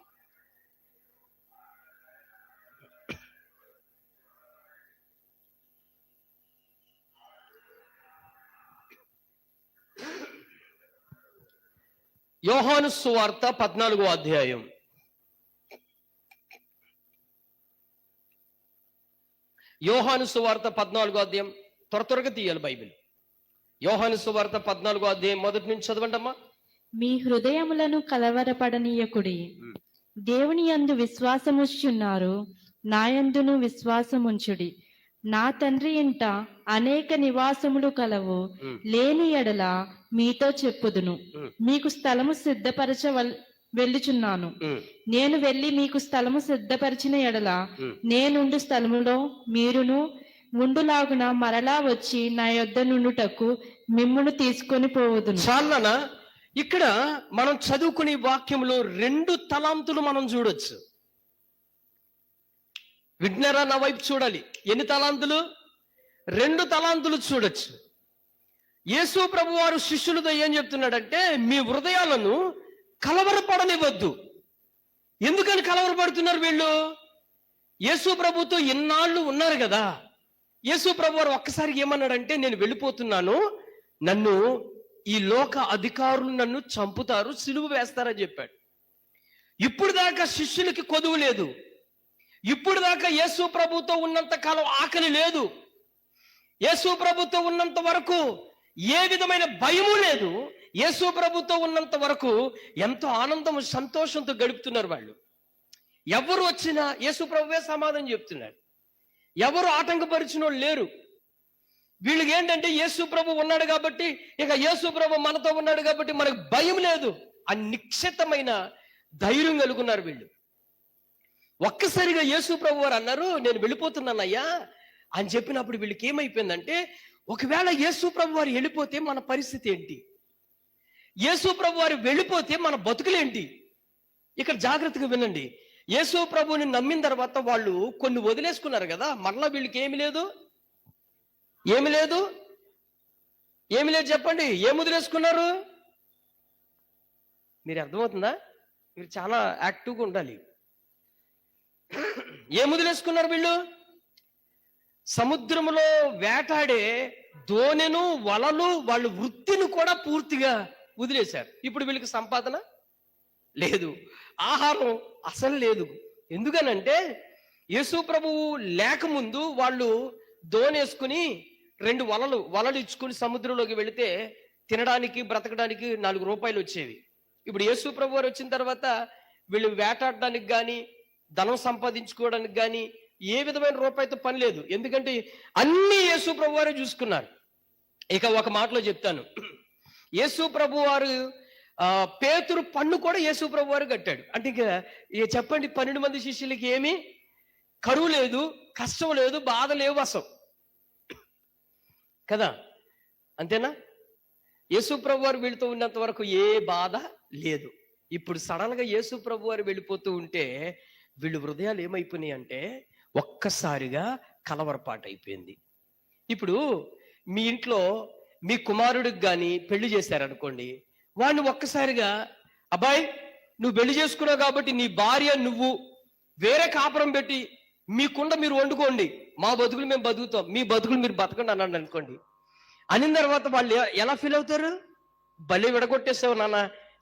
యోహాను సువార్త 14వ అధ్యాయం. యోహాను సువార్త 14వ అధ్యాయం. త్వరగా తీయాలి బైబిల్. యోహాను సువార్త 14వ అధ్యాయం మొదటి నుంచి చదవండి అమ్మా. మీ హృదయములను కలవరపడనీయకుడి. దేవుని యందు విశ్వాసముంచుచున్నారు, నా యందును విశ్వాసముంచుడి. నా తండ్రి ఇంట అనేక నివాసములు కలవు, లేని ఎడల మీతో చెప్పుదును. మీకు స్థలము సిద్ధపరచ వెళ్ళుచున్నాను. నేను వెళ్ళి మీకు స్థలము సిద్ధపరిచిన ఎడల నేనుండు స్థలములో మీరును ఉండులాగున మరలా వచ్చి నా యొద్ద నుండుటకు మిమ్మును తీసుకొని పోవుదును. చాలనా? ఇక్కడ మనం చదువుకునే వాక్యంలో 2 తలాంతులు మనం చూడొచ్చు. విజ్ఞారా, నా వైపు చూడాలి. ఎన్ని తలాంతులు? 2 తలాంతులు చూడొచ్చు. యేసు ప్రభు వారు శిష్యులతో ఏం చెప్తున్నాడంటే, మీ హృదయాలను కలవరపడనివ్వద్దు. ఎందుకని కలవరపడుతున్నారు వీళ్ళు? యేసు ప్రభుతో ఇన్నాళ్ళు ఉన్నారు కదా. యేసు ప్రభు వారు ఒక్కసారి ఏమన్నాడంటే, నేను వెళ్ళిపోతున్నాను, నన్ను ఈ లోక అధికారులు నన్ను చంపుతారు, సిలువ వేస్తారని చెప్పాడు. ఇప్పుడు దాకా శిష్యులకి కొదువు లేదు. ఇప్పుడు దాకా యేసు ప్రభుతో ఉన్నంత కాలం ఆకలి లేదు. యేసు ప్రభుతో ఉన్నంత వరకు ఏ విధమైన భయము లేదు. యేసు ప్రభుతో ఉన్నంత వరకు ఎంతో ఆనందం, సంతోషంతో గడుపుతున్నారు వాళ్ళు. ఎవరు వచ్చినా యేసు ప్రభువే సమాధానం చెప్తున్నారు. ఎవరు ఆటంకపరిచిన వాళ్ళు లేరు. వీళ్ళకి ఏంటంటే, యేసు ప్రభు ఉన్నాడు కాబట్టి, ఇక యేసు ప్రభు మనతో ఉన్నాడు కాబట్టి మనకు భయం లేదు అని నిశ్చితమైన ధైర్యం కలుగున్నారు వీళ్ళు. ఒక్కసారిగా యేసు ప్రభు వారు అన్నారు, నేను వెళ్ళిపోతున్నానయ్యా అని చెప్పినప్పుడు వీళ్ళకి ఏమైపోయిందంటే, ఒకవేళ యేసు ప్రభు వారు వెళ్ళిపోతే మన పరిస్థితి ఏంటి, యేసు ప్రభు వారు వెళ్ళిపోతే మన బతుకులేంటి? ఇక్కడ జాగ్రత్తగా వినండి. యేసు ప్రభుని నమ్మిన తర్వాత వాళ్ళు కొన్ని వదిలేసుకున్నారు కదా, మరలా వీళ్ళకి ఏమి లేదు, ఏమి లేదు, ఏమి లేదు. చెప్పండి, ఏం వదిలేసుకున్నారు? మీరు అర్థమవుతుందా? మీరు చాలా యాక్టివ్గా ఉండాలి. ఏం వదిలేసుకున్నారు వీళ్ళు? సముద్రంలో వేటాడే దోణెను, వలలు, వాళ్ళు వృత్తిని కూడా పూర్తిగా వదిలేశారు. ఇప్పుడు వీళ్ళకి సంపాదన లేదు, ఆహారం అసలు లేదు. ఎందుకనంటే, యేసు ప్రభువు లేకముందు వాళ్ళు దోణేసుకుని 2 వలలు ఇచ్చుకుని సముద్రంలోకి వెళితే తినడానికి, బ్రతకడానికి 4 రూపాయలు వచ్చేవి. ఇప్పుడు యేసు ప్రభు వారు వచ్చిన తర్వాత వీళ్ళు వేటాడడానికి కానీ, ధనం సంపాదించుకోవడానికి కానీ ఏ విధమైన రూపాయితో పని లేదు. ఎందుకంటే అన్ని యేసు ప్రభు వారే చూసుకున్నారు. ఇక ఒక మాటలో చెప్తాను, యేసు ప్రభు వారు పేతురు పన్ను కూడా యేసు ప్రభు వారు కట్టాడు. అంటే ఇక చెప్పండి, 12 మంది శిష్యులకి ఏమీ కరువు లేదు, కష్టం లేదు, బాధ లేవు అసలు కదా. అంతేనా? యేసు ప్రభు వారు వీళ్ళతో ఉన్నంత వరకు ఏ బాధ లేదు. ఇప్పుడు సడన్ గా యేసు ప్రభు వారు వెళ్ళిపోతూ ఉంటే వీళ్ళు హృదయాలు ఏమైపోయినాయి అంటే, ఒక్కసారిగా కలవరపాటు అయిపోయింది. ఇప్పుడు మీ ఇంట్లో మీ కుమారుడికి కానీ పెళ్లి చేశారనుకోండి, వాడిని ఒక్కసారిగా, అబ్బాయి నువ్వు పెళ్లి చేసుకున్నావు కాబట్టి నీ భార్య నువ్వు వేరే కాపురం పెట్టి మీకుండ మీరు వండుకోండి, మా బతుకులు మేము బతుకుతాం, మీ బతుకులు మీరు బతకండి అన్నాడు అనుకోండి. అనిన తర్వాత వాళ్ళు ఎలా ఫీల్ అవుతారు? భలే విడగొట్టేస్తావు నాన్న,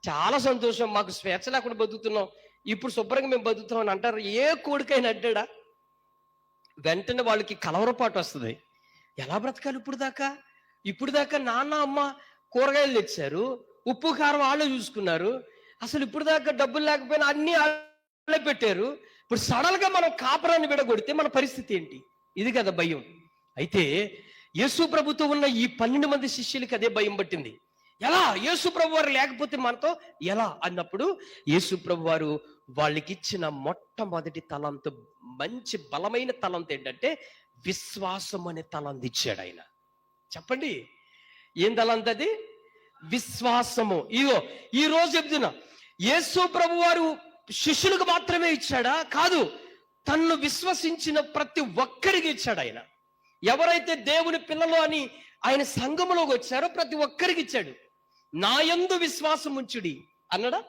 చాలా సంతోషం, మాకు స్వేచ్ఛ లేకుండా బతుకుతున్నాం, ఇప్పుడు శుభ్రంగా మేము బతుకుతాం అని అంటారు. ఏ కోడికైనా అంటాడా? వెంటనే వాళ్ళకి కలవరపాటు వస్తుంది. ఎలా బ్రతకాలి ఇప్పుడు దాకా నాన్న అమ్మ కూరగాయలు తెచ్చారు, ఉప్పు కారం వాళ్ళే చూసుకున్నారు, అసలు ఇప్పుడు దాకా డబ్బులు లేకపోయినా అన్ని వాళ్ళే పెట్టారు. ఇప్పుడు సడన్ గా మనం కాపురాన్ని విడగొడితే మన పరిస్థితి ఏంటి? ఇది కదా భయం. అయితే యేసు ప్రభుతో ఉన్న ఈ 12 మంది శిష్యులకి అదే భయం పట్టింది. ఎలా యేసు ప్రభు వారు లేకపోతే మనతో ఎలా అన్నప్పుడు యేసు ప్రభు వారు వాళ్ళకి ఇచ్చిన మొట్టమొదటి తలంతు, మంచి బలమైన తలంతు ఏంటంటే విశ్వాసం అనే తలంతు ఇచ్చాడు ఆయన. చెప్పండి, ఏం తలంతు అది? విశ్వాసము. ఇగో ఈ రోజు చెప్తున్నా, యేసు ప్రభు వారు శిష్యులకు మాత్రమే ఇచ్చాడా? కాదు, తన్ను విశ్వసించిన ప్రతి ఒక్కరికి ఇచ్చాడు ఆయన. ఎవరైతే దేవుని పిల్లలు అని ఆయన సంఘములోకి వచ్చారో ప్రతి ఒక్కరికి ఇచ్చాడు. నా యందు విశ్వాసం ఉంచుడి అన్నాడా?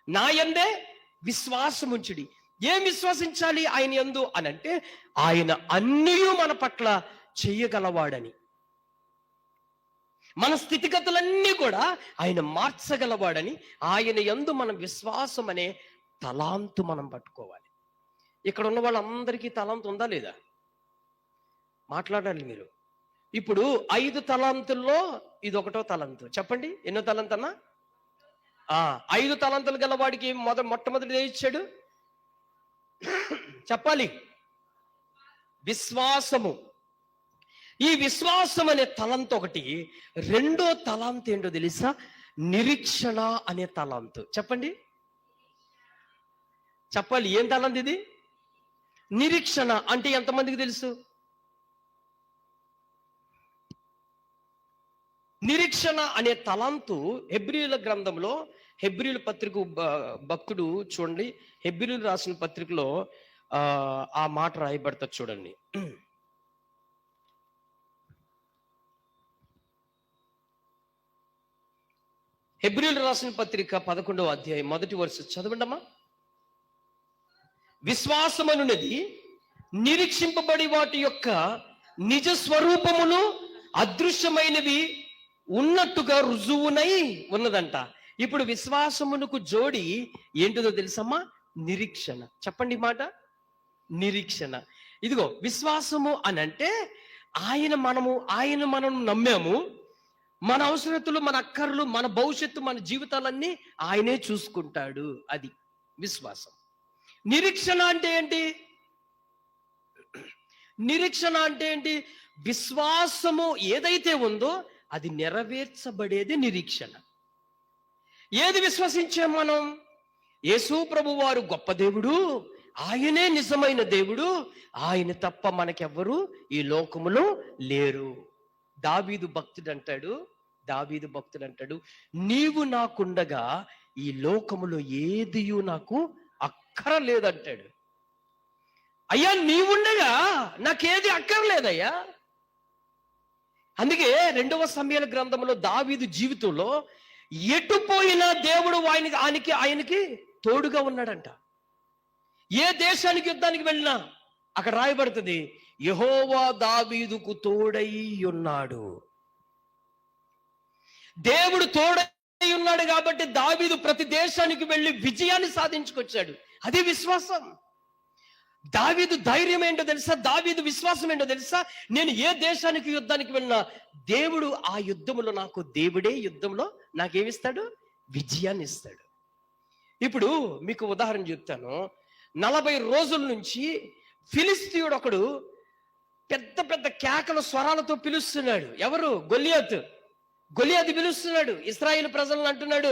నా యందే విశ్వాసం ఉంచుడి. ఏం విశ్వసించాలి ఆయన యందు అని అంటే, ఆయన అన్నీ మన పట్ల చెయ్యగలవాడని, మన స్థితిగతులన్నీ కూడా ఆయన మార్చగలవాడని, ఆయన యందు మన విశ్వాసం అనే తలాంతు మనం పట్టుకోవాలి. ఇక్కడ ఉన్న వాళ్ళందరికీ తలాంతు ఉందా లేదా? మాట్లాడాలి మీరు. ఇప్పుడు 5 తలాంతుల్లో ఇది ఒకటో తలంతు. చెప్పండి, ఎన్నో తలంతు అన్నా? 5 తలంతులు గల వాడికి మొట్టమొదటి ఇచ్చాడు? చెప్పాలి, విశ్వాసము. ఈ విశ్వాసం అనే తలంతు ఒకటి. రెండో తలాంతు ఏంటో తెలుసా? నిరీక్షణ అనే తలాంతు. చెప్పండి, చెప్పాలి, ఏం తలాంతు ఇది? నిరీక్షణ అంటే ఎంతమందికి తెలుసు? నిరీక్షణ అనే తలాంతు హెబ్రీయుల గ్రంథంలో, హెబ్రీయుల పత్రిక భక్తుడు చూడండి, హెబ్రీయులు రాసిన పత్రికలో ఆ మాట రాయబడతారు చూడండి. హెబ్రీయులు రాసిన పత్రిక 11వ అధ్యాయం 1వ వచనం చదవండమ్మా. విశ్వాసమనున్నది నిరీక్షింపబడి వాటి యొక్క నిజ స్వరూపమును అదృశ్యమైనవి ఉన్నట్టుగా రుజువునై ఉన్నదంట. ఇప్పుడు విశ్వాసమునకు జోడి ఏంటిదో తెలుసమ్మా? నిరీక్షణ. చెప్పండి మాట, నిరీక్షణ. ఇదిగో విశ్వాసము అని అంటే ఆయన మనం నమ్మాము, మన అవసరతలు, మన అక్కర్లు, మన భవిష్యత్తు, మన జీవితాలన్నీ ఆయనే చూసుకుంటాడు. అది విశ్వాసం. నిరీక్షణ అంటే ఏంటి? నిరీక్షణ అంటే ఏంటి? విశ్వాసము ఏదైతే ఉందో అది నెరవేర్చబడేది నిరీక్షణ. ఏది విశ్వసించాం మనం? యేసు ప్రభు వారు గొప్ప దేవుడు, ఆయనే నిజమైన దేవుడు, ఆయన తప్ప మనకెవ్వరు ఈ లోకములో లేరు. దావీదు భక్తుడు అంటాడు, నీవు నాకుండగా ఈ లోకములో ఏదియు నాకు అక్కరలేదంటాడు. అయ్యా, నీవుండగా నాకేది అక్కర్లేదయ్యా. అందుకే 2వ సమూయేలు గ్రంథంలో దావీదు జీవితంలో ఎటు పోయినా దేవుడు ఆయనకి తోడుగా ఉన్నాడంట. ఏ దేశానికి యుద్ధానికి వెళ్ళినా అక్కడ రాయబడుతుంది, యెహోవా దావీదుకు తోడై ఉన్నాడు. దేవుడు తోడై ఉన్నాడు కాబట్టి దావీదు ప్రతి దేశానికి వెళ్ళి విజయాన్ని సాధించుకొచ్చాడు. అది విశ్వాసం. దావీదు ధైర్యం ఏంటో తెలుసా? దావీదు విశ్వాసం ఏంటో తెలుసా? నేను ఏ దేశానికి యుద్ధానికి వెళ్ళినా దేవుడు ఆ యుద్ధంలో దేవుడే యుద్ధంలో నాకేమిస్తాడు? విజయాన్ని ఇస్తాడు. ఇప్పుడు మీకు ఉదాహరణ చెప్తాను. 40 రోజుల నుంచి ఫిలిస్తీయుడు ఒకడు పెద్ద పెద్ద కేకల స్వరాలతో పిలుస్తున్నాడు. ఎవరు? గొలియాతు పిలుస్తున్నాడు. ఇశ్రాయేలు ప్రజలను అంటున్నాడు,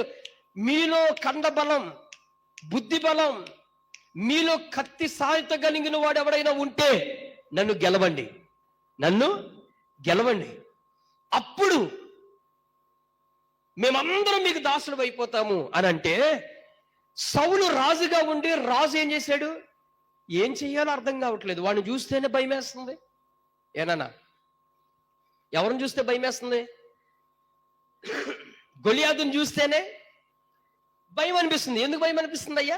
మీలో కండ బలం, బుద్ధి బలం, మీలో కత్తి సాయత కలిగిన వాడు ఎవడైనా ఉంటే నన్ను గెలవండి. అప్పుడు మేమందరం మీకు దాసులు అయిపోతాము అని అంటే, సౌలు రాజుగా ఉండి రాజు ఏం చేశాడు? ఏం చెయ్యాలో అర్థం కావట్లేదు. వాడిని చూస్తేనే భయం వేస్తుంది. ఏనన్నా, ఎవరిని చూస్తే భయం వేస్తుంది? గొలియాతుని చూస్తేనే భయం అనిపిస్తుంది. ఎందుకు భయం అనిపిస్తుంది అయ్యా?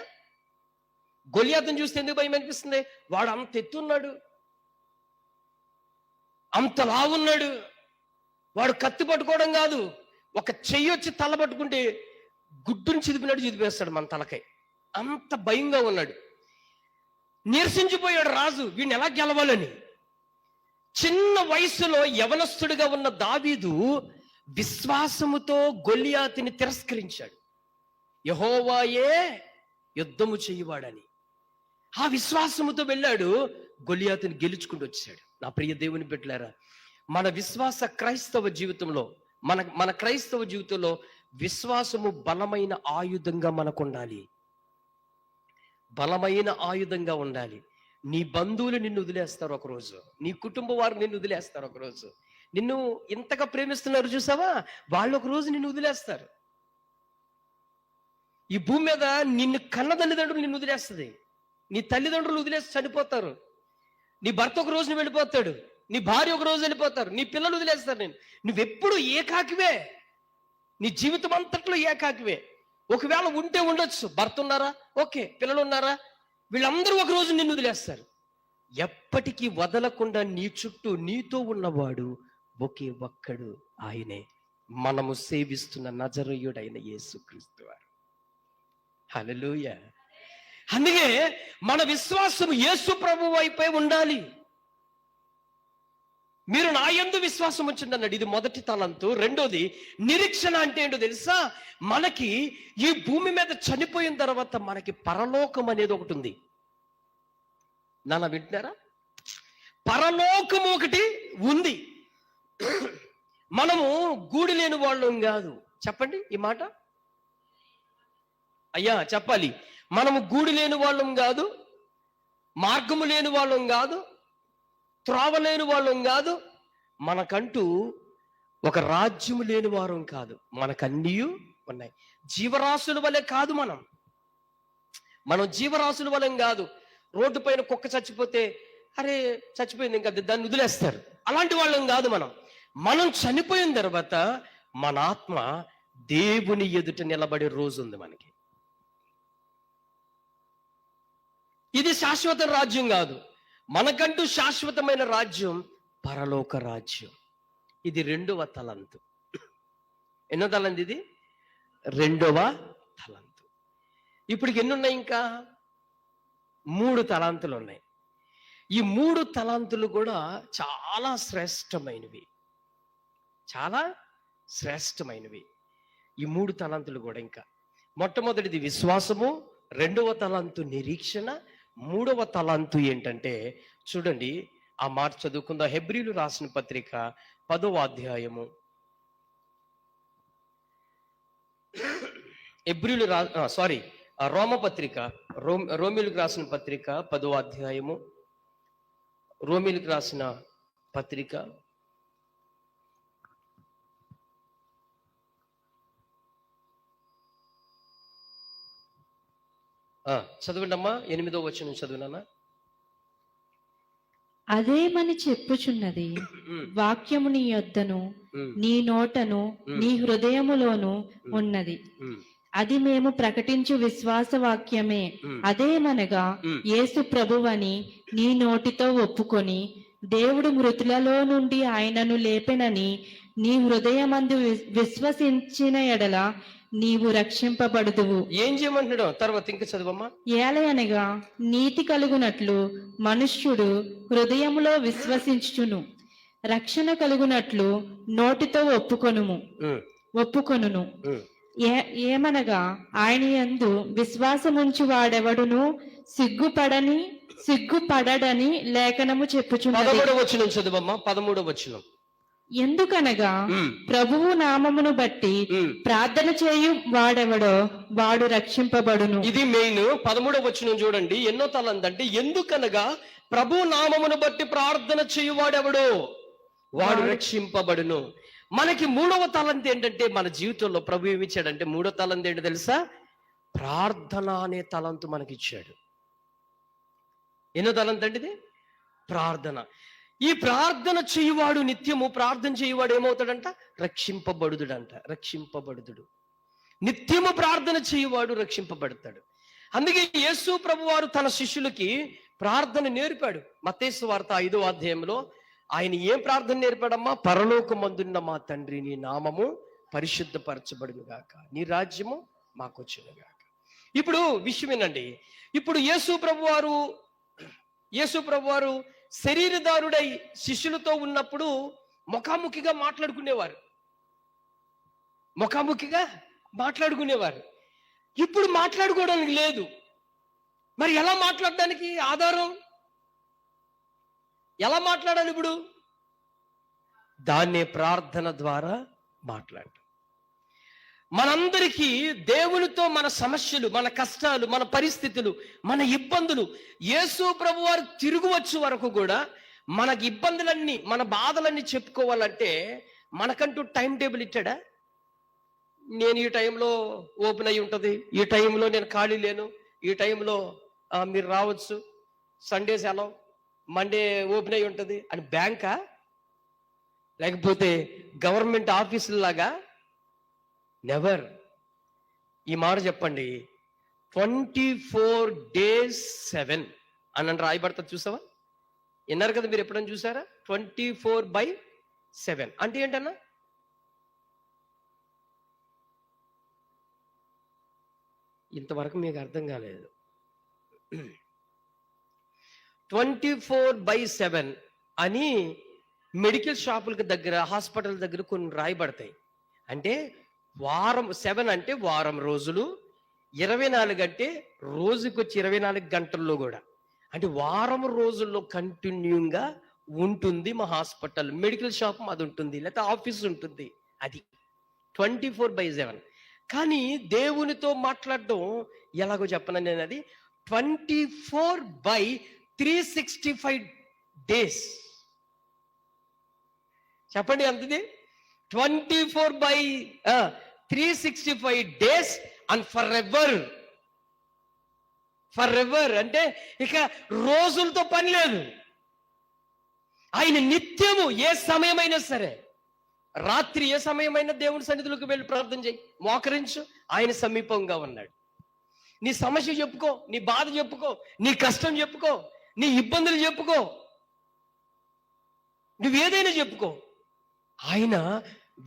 గొలియాతుని చూస్తే ఎందుకు భయం అనిపిస్తుంది? వాడు అంత ఎత్తున్నాడు, అంత లావున్నాడు. వాడు కత్తి పట్టుకోవడం కాదు, ఒక చెయ్యి వచ్చి తల పట్టుకుంటే గుడ్డుని చిదిపినట్టు చిదిపేస్తాడు మన తలకై. అంత భయంగా ఉన్నాడు. నీరసించిపోయాడు రాజు, వీడిని ఎలా గెలవాలని. చిన్న వయసులో యవనస్తుడిగా ఉన్న దావీదు విశ్వాసముతో గొల్లియాతుని తిరస్కరించాడు. యెహోవాయే యుద్ధము చేయువాడని ఆ విశ్వాసముతో వెళ్ళాడు, గొల్లియాతుని గెలుచుకుంటూ వచ్చాడు. నా ప్రియ దేవుని బిడ్డలారా, మన విశ్వాస క్రైస్తవ జీవితంలో మన క్రైస్తవ జీవితంలో విశ్వాసము బలమైన ఆయుధంగా మనకు ఉండాలి. బలమైన ఆయుధంగా ఉండాలి. నీ బంధువులు నిన్ను వదిలేస్తారు ఒకరోజు, నీ కుటుంబ వారు నిన్ను వదిలేస్తారు ఒకరోజు. నిన్ను ఇంతగా ప్రేమిస్తున్నారు చూసావా, వాళ్ళు ఒక రోజు నిన్ను వదిలేస్తారు. ఈ భూమి మీద నిన్ను కన్న తల్లిదండ్రులు నిన్ను వదిలేస్తుంది, నీ తల్లిదండ్రులు వదిలేసి చనిపోతారు, నీ భర్త ఒక రోజున వెళ్ళిపోతాడు, నీ భార్య ఒక రోజు వెళ్ళిపోతారు, నీ పిల్లలు వదిలేస్తారు. నువ్వెప్పుడు ఏకాకివే, నీ జీవితం అంతట్లో ఏకాకివే. ఒకవేళ ఉంటే ఉండొచ్చు, భర్త ఉన్నారా, ఓకే, పిల్లలు ఉన్నారా, వీళ్ళందరూ ఒక రోజు నిన్ను వదిలేస్తారు. ఎప్పటికీ వదలకుండా నీ చుట్టూ నీతో ఉన్నవాడు ఒకే ఒక్కడు, ఆయనే మనము సేవిస్తున్న నజరేయుడైన యేసుక్రీస్తు వారు. హల్లెలూయా. అందుకే మన విశ్వాసం యేసు ప్రభు వైపే ఉండాలి. మీరు నా యందు విశ్వాసం ఉంచండి అన్నాడు. ఇది మొదటి తలంతు. రెండోది నిరీక్షణ అంటే ఏంటో తెలుసా? మనకి ఈ భూమి మీద చనిపోయిన తర్వాత మనకి పరలోకం అనేది ఒకటి ఉంది. నాన్న వింటున్నారా? పరలోకం ఒకటి ఉంది. మనము గూడు లేని వాళ్ళం కాదు. చెప్పండి ఈ మాట అయ్యా, చెప్పాలి. మనము గూడు లేని వాళ్ళం కాదు, మార్గము లేని వాళ్ళం కాదు, త్రోవ లేని వాళ్ళం కాదు, మనకంటూ ఒక రాజ్యము లేని వారం కాదు. మనకన్నీ ఉన్నాయి. జీవరాశుల వలె కాదు, మనం జీవరాశుల వలె కాదు. రోడ్డు పైన కుక్క చచ్చిపోతే అరే చచ్చిపోయింది ఇంకా దాన్ని వదిలేస్తారు, అలాంటి వాళ్ళం కాదు. మనం చనిపోయిన తర్వాత మన ఆత్మ దేవుని ఎదుట నిలబడే రోజు ఉంది మనకి. ఇది శాశ్వత రాజ్యం కాదు. మనకంటూ శాశ్వతమైన రాజ్యం పరలోక రాజ్యం. ఇది రెండవ తలంతు. ఎన్నో తలంతు ఇది? రెండవ తలంతు. ఇప్పుడు ఎన్ని ఉన్నాయి? ఇంకా 3 తలాంతులు ఉన్నాయి. ఈ 3 తలాంతులు కూడా చాలా శ్రేష్టమైనవి, చాలా శ్రేష్టమైనవి. ఈ 3 తలాంతులు కూడా ఇంకా మొట్టమొదటిది విశ్వాసము, రెండవ తలాంతు నిరీక్షణ, మూడవ తలాంతు ఏంటంటే చూడండి, ఆ మాట చదువుకుందాం. హెబ్రీలు రాసిన పత్రిక 10వ అధ్యాయము. రోమిలకు రాసిన పత్రిక 10వ అధ్యాయము. రోమిలకు రాసిన పత్రిక చదవండి అమ్మా. 8వ వచనం చదువునా. అదేమని చెప్పుచున్నది, వాక్యము నీ యొద్దను నీ నోటను నీ హృదయములోను ఉన్నది, అది మేము ప్రకటించు విశ్వాస వాక్యమే. అదేమనగా యేసు ప్రభువని నీ నోటితో ఒప్పుకొని దేవుడు మృతులలో నుండి ఆయనను లేపెనని నీ హృదయమందు విశ్వసించిన ఎడల నీవు రక్షింపబడుదువు. ఏం చేయమంటున్నాడు తర్వాత ఇంకా చదువమ్మా. ఏలయనగా నీతి కలుగునట్లు మనుష్యుడు హృదయములో విశ్వసించును, రక్షణ కలుగునట్లు నోటితో ఒప్పుకొనును. ఏమనగా ఆయన యందు విశ్వాసముంచు వాడెవడును సిగ్గుపడడని లేఖనము చెప్పుచున్నది. 13వ వచనం చదువమ్మా. 13వ వచనం. ఎందుకనగా ప్రభువు నామమును బట్టి ప్రార్థన చేయు వాడెవడో వాడు రక్షింపబడును. ఇది మెయిన్. 13వ వచనం చూడండి, ఎన్నో తలందంటే ఎందుకనగా ప్రభు నామమును బట్టి ప్రార్థన చేయువాడెవడో వాడు రక్షింపబడును. మనకి 3వ తలంతి ఏంటంటే మన జీవితంలో ప్రభు ఏమి ఇచ్చాడంటే 3వ తలంతి ఏంటో తెలుసా? ప్రార్థన అనే తలంతు మనకి ఇచ్చాడు. ఎన్నో తలంతి అంటే ఇది ప్రార్థన. ఈ ప్రార్థన చేయువాడు, నిత్యము ప్రార్థన చేయువాడు ఏమవుతాడంట? రక్షింపబడుదుడు. నిత్యము ప్రార్థన చేయువాడు రక్షింపబడతాడు. అందుకే యేసు ప్రభువారు తన శిష్యులకి ప్రార్థన నేర్పాడు. మత్తయి సువార్త 5వ అధ్యాయంలో ఆయన ఏం ప్రార్థన నేర్పాడమ్మా? పరలోకమందున్న మా తండ్రి, నీ నామము పరిశుద్ధపరచబడును గాక, నీ రాజ్యము మాకొచ్చును గాక. ఇప్పుడు విషయం ఏంటండి, ఇప్పుడు యేసు ప్రభువారు యేసు ప్రభు వారు శరీరదారుడై శిష్యులతో ఉన్నప్పుడు ముఖాముఖిగా మాట్లాడుకునేవారు. ఇప్పుడు మాట్లాడుకోవడానికి లేదు. మరి ఎలా మాట్లాడడానికి ఆధారం? ఎలా మాట్లాడాలి ఇప్పుడు? దాన్నే ప్రార్థన ద్వారా మాట్లాడటం. మనందరికీ దేవునితో మన సమస్యలు, మన కష్టాలు, మన పరిస్థితులు, మన ఇబ్బందులు యేసు ప్రభు వారు తిరిగి వచ్చే వరకు కూడా మనకి ఇబ్బందులన్నీ, మన బాధలన్నీ చెప్పుకోవాలంటే మనకంటూ టైం టేబుల్ ఇచ్చాడా? నేను ఈ టైంలో ఓపెన్ అయి ఉంటుంది, ఈ టైంలో నేను ఖాళీ లేను, ఈ టైంలో మీరు రావచ్చు, సండే సెలవు, మండే ఓపెన్ అయి ఉంటుంది అని బ్యాంకా? లేకపోతే గవర్నమెంట్ ఆఫీసులాగా? నెవర్. ఈ మాట చెప్పండి, 24 days 7 అని రాయబడతా. చూసావా? విన్నారు కదా మీరు? ఎప్పుడైనా చూసారా? 24/7 అంటే ఏంటన్నా? ఇంతవరకు మీకు అర్థం కాలేదు. 24/7 అని మెడికల్ షాపులకు దగ్గర, హాస్పిటల్ దగ్గర కొన్ని రాయబడతాయి. అంటే వారం, 7 అంటే వారం రోజులు, 24 అంటే రోజుకొచ్చి 24 గంటల్లో కూడా, అంటే వారం రోజుల్లో కంటిన్యూగా ఉంటుంది మా హాస్పిటల్, మెడికల్ షాప్ అది ఉంటుంది, లేకపోతే ఆఫీస్ ఉంటుంది. అది 24/7. కానీ దేవునితో మాట్లాడడం ఎలాగో చెప్పను నేను. అది 24/365 days. చెప్పండి ఎంతది? 24/365 days అండ్ ఫర్ ఎవర్ అంటే ఇక రోజులతో పని లేదు. ఆయన నిత్యము ఏ సమయమైనా సరే, రాత్రి ఏ సమయమైనా దేవుని సన్నిధిలోకి వెళ్ళి ప్రార్థన చేయి, మోకరించు, ఆయన సమీపంగా ఉన్నాడు. నీ సమస్య చెప్పుకో, నీ బాధ చెప్పుకో, నీ కష్టం చెప్పుకో, నీ ఇబ్బందులు చెప్పుకో, నువ్వేదైనా చెప్పుకో, ఆయన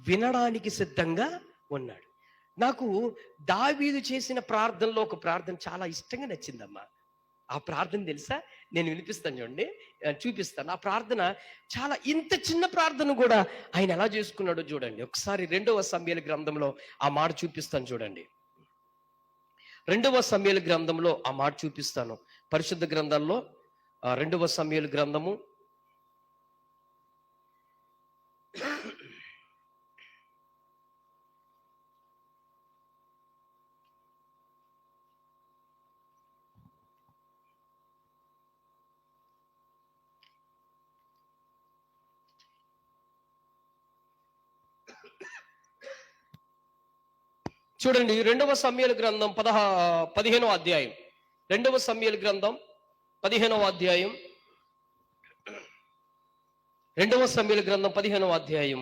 వినడానికి సిద్ధంగా ఉన్నాడు. నాకు దావీదు చేసిన ప్రార్థనలో ఒక ప్రార్థన చాలా ఇష్టంగా నచ్చిందమ్మా. ఆ ప్రార్థన తెలుసా? నేను వినిపిస్తాను, చూడండి, చూపిస్తాను. ఆ ప్రార్థన చాలా, ఇంత చిన్న ప్రార్థన కూడా ఆయన ఎలా చేసుకున్నాడో చూడండి. ఒకసారి 2వ సమూయేలు గ్రంథంలో ఆ మాట చూపిస్తాను చూడండి. 2వ సమూయేలు గ్రంథంలో ఆ మాట చూపిస్తాను. పరిశుద్ధ గ్రంథంలో 2వ సమూయేలు గ్రంథము చూడండి. 2వ సమూయేలు గ్రంథం 15వ అధ్యాయం. 2వ సమూయేలు గ్రంథం 15వ అధ్యాయం. 2వ సమూయేలు గ్రంథం 15వ అధ్యాయం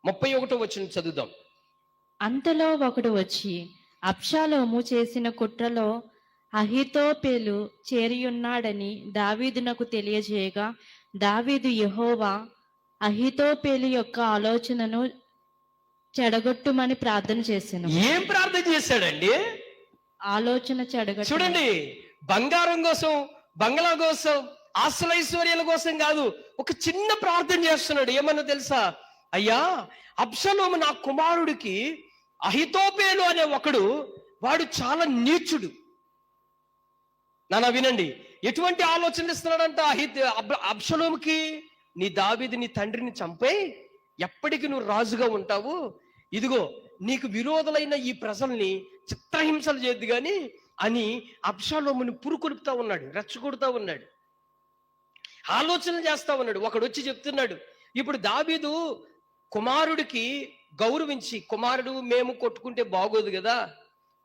31వ వచనం చదువుదాం. అంతలో ఒకడు వచ్చి అబ్షాలోము చేసిన కుట్రలో అహీతోపెలు చేరియున్నాడని దావీదునకు తెలియజేయగా, దావీదు యెహోవా అహీతోపెలు యొక్క ఆలోచనను చెడగొట్టుమని ప్రార్థన చేశాను. ఏం ప్రార్థన చేశాడండి? ఆలోచన చెడగొట్టు. చూడండి, బంగారం కోసం, బంగ్లా కోసం, ఆస్తులైశ్వర్యాల కోసం కాదు, ఒక చిన్న ప్రార్థన చేస్తున్నాడు. ఏమన్నా తెలుసా? అయ్యా, అబ్షలోము నా కుమారుడికి అహీతోపెలు అనే ఒకడు, వాడు చాలా నీచుడు. నాన్న వినండి, ఎటువంటి ఆలోచన ఇస్తున్నాడంట అబ్షలోముకి? నీ దావీదు నీ తండ్రిని చంపేయి, ఎప్పటికి నువ్వు రాజుగా ఉంటావు, ఇదిగో నీకు విరోధులైన ఈ ప్రజల్ని చిత్రహింసలు చేయద్దు గాని అని అబ్షలోముని పురుకొలుపుతా ఉన్నాడు, రెచ్చగొడుతా ఉన్నాడు, ఆలోచనలు చేస్తా ఉన్నాడు. ఒకడు వచ్చి చెప్తున్నాడు, ఇప్పుడు దావీదు కుమారుడికి గౌరవించి, కుమారుడు మేము కొట్టుకుంటే బాగోదు కదా,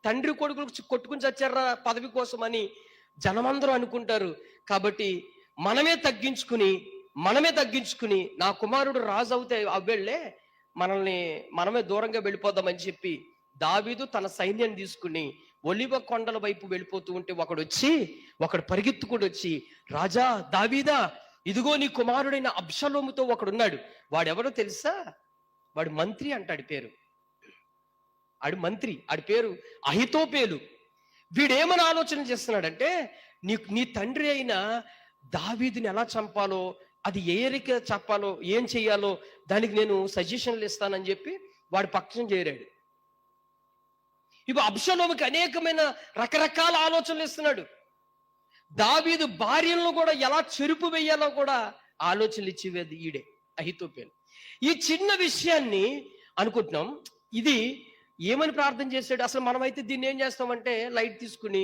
తండ్రి కొడుకులు కొట్టుకుని చచ్చారా పదవి కోసం అని జనమందరూ అనుకుంటారు, కాబట్టి మనమే తగ్గించుకుని నా కుమారుడు రాజు అవుతే అవ్వెళ్ళే, మనమే దూరంగా వెళ్ళిపోదామని చెప్పి దావీదు తన సైన్యాన్ని తీసుకుని ఒలివ కొండల వైపు వెళ్ళిపోతూ ఉంటే ఒకడు పరిగెత్తుకుని వచ్చి, రాజా దావీదా, ఇదిగో నీ కుమారుడైన అబ్షలోముతో ఒకడున్నాడు. వాడెవరో తెలుసా? వాడు మంత్రి అంటాడు పేరు. ఆడి మంత్రి, ఆడి పేరు అహీతోపెలు. వీడేమని ఆలోచన చేస్తున్నాడంటే, నీ తండ్రి అయిన దావీదుని ఎలా చంపాలో, అది ఏరిక చెప్పాలో, ఏం చెయ్యాలో దానికి నేను సజెషన్లు ఇస్తానని చెప్పి వాడి పక్షం చేరాడు. ఇప్పుడు అబ్షలోముకి అనేకమైన రకరకాల ఆలోచనలు ఇస్తున్నాడు. దావీదు భార్యలను కూడా ఎలా చెరుపు వేయాలో కూడా ఆలోచనలు ఇచ్చేది ఈడే, అహీతోపెలు. ఈ చిన్న విషయాన్ని అనుకుంటున్నాం, ఇది ఏమని ప్రార్థన చేశాడు. అసలు మనమైతే దీన్ని ఏం చేస్తామంటే లైట్ తీసుకుని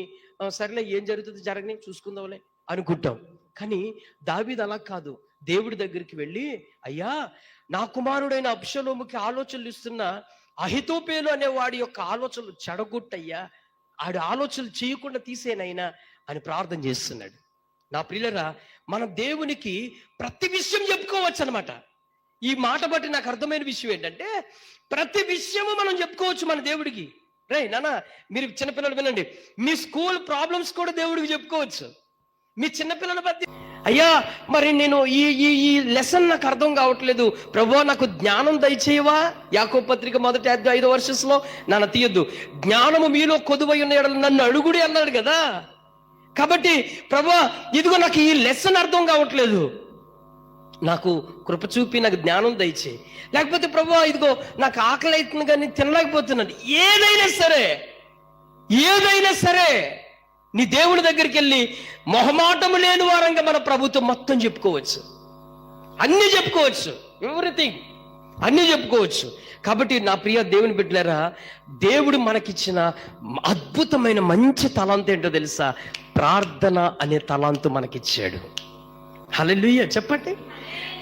సరేలే ఏం జరుగుతుంది జరగని చూసుకుందాంలే అనుకుంటాం. కానీ దావీదు అలా కాదు. దేవుడి దగ్గరికి వెళ్ళి, అయ్యా నా కుమారుడైన అబ్షలోముకి ఆలోచనలు ఇస్తున్న అహీతోపెలు అనే వాడి యొక్క ఆలోచనలు చెడగొట్టయ్యా, ఆడి ఆలోచనలు చేయకుండా తీసేనైనా అని ప్రార్థన చేస్తున్నాడు. నా ప్రియులరా, మన దేవునికి ప్రతి విషయం చెప్పుకోవచ్చు అనమాట. ఈ మాట బట్టి నాకు అర్థమైన విషయం ఏంటంటే, ప్రతి విషయము మనం చెప్పుకోవచ్చు మన దేవుడికి. రే నాన్న, మీరు చిన్నపిల్లలు వినండి, మీ స్కూల్ ప్రాబ్లమ్స్ కూడా దేవుడికి చెప్పుకోవచ్చు. మీ చిన్నపిల్లల బట్టి, అయ్యా మరి నేను ఈ ఈ లెసన్ నాకు అర్థం కావట్లేదు ప్రభువా, నాకు జ్ఞానం దయచేయవా. యాకోబు పత్రిక 1:5 నాన్న తీయొద్దు, జ్ఞానము మీలో కొదువై ఉన్న నన్ను అడుగుడి అన్నాడు కదా. కాబట్టి ప్రభువా ఇదిగో నాకు ఈ లెసన్ అర్థం కావట్లేదు, నాకు కృప చూపి నాకు జ్ఞానం దయచేయి. లేకపోతే ప్రభువా ఇదిగో నాకు ఆకలి అవుతుంది కానీ తినలేకపోతున్నాను. ఏదైనా సరే నీ దేవుడి దగ్గరికి వెళ్ళి మొహమాటము లేని వారంగా మన ప్రభుత్వం మొత్తం చెప్పుకోవచ్చు, అన్ని చెప్పుకోవచ్చు, ఎవ్రీథింగ్ అన్ని చెప్పుకోవచ్చు. కాబట్టి నా ప్రియ దేవుని బిడ్డలారా, దేవుడు మనకిచ్చిన అద్భుతమైన మంచి తలాంతు ఏంటో తెలుసా? ప్రార్థన అనే తలాంతు మనకిచ్చాడు. హల్లెలూయా చెప్పండి.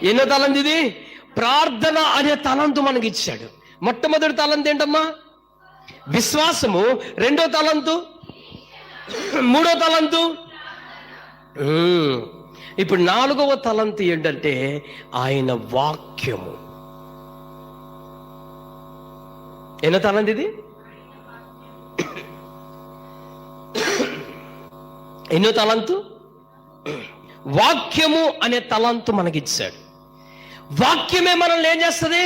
ఎన్నో తలంతు ఇది? ప్రార్థన అనే తలంతు మనకి ఇచ్చాడు. మొట్టమొదటి తలంతు ఏంటమ్మా? విశ్వాసము. రెండో తలంతు, మూడో తలంతు, ఇప్పుడు నాలుగవ తలంతు ఏంటంటే ఆయన వాక్యము. ఎన్నో తలంతు ఇది? ఎన్నో తలంతు? వాక్యము అనే తలంతు మనకిచ్చాడు. వాక్యమే మనల్ని ఏం చేస్తుంది?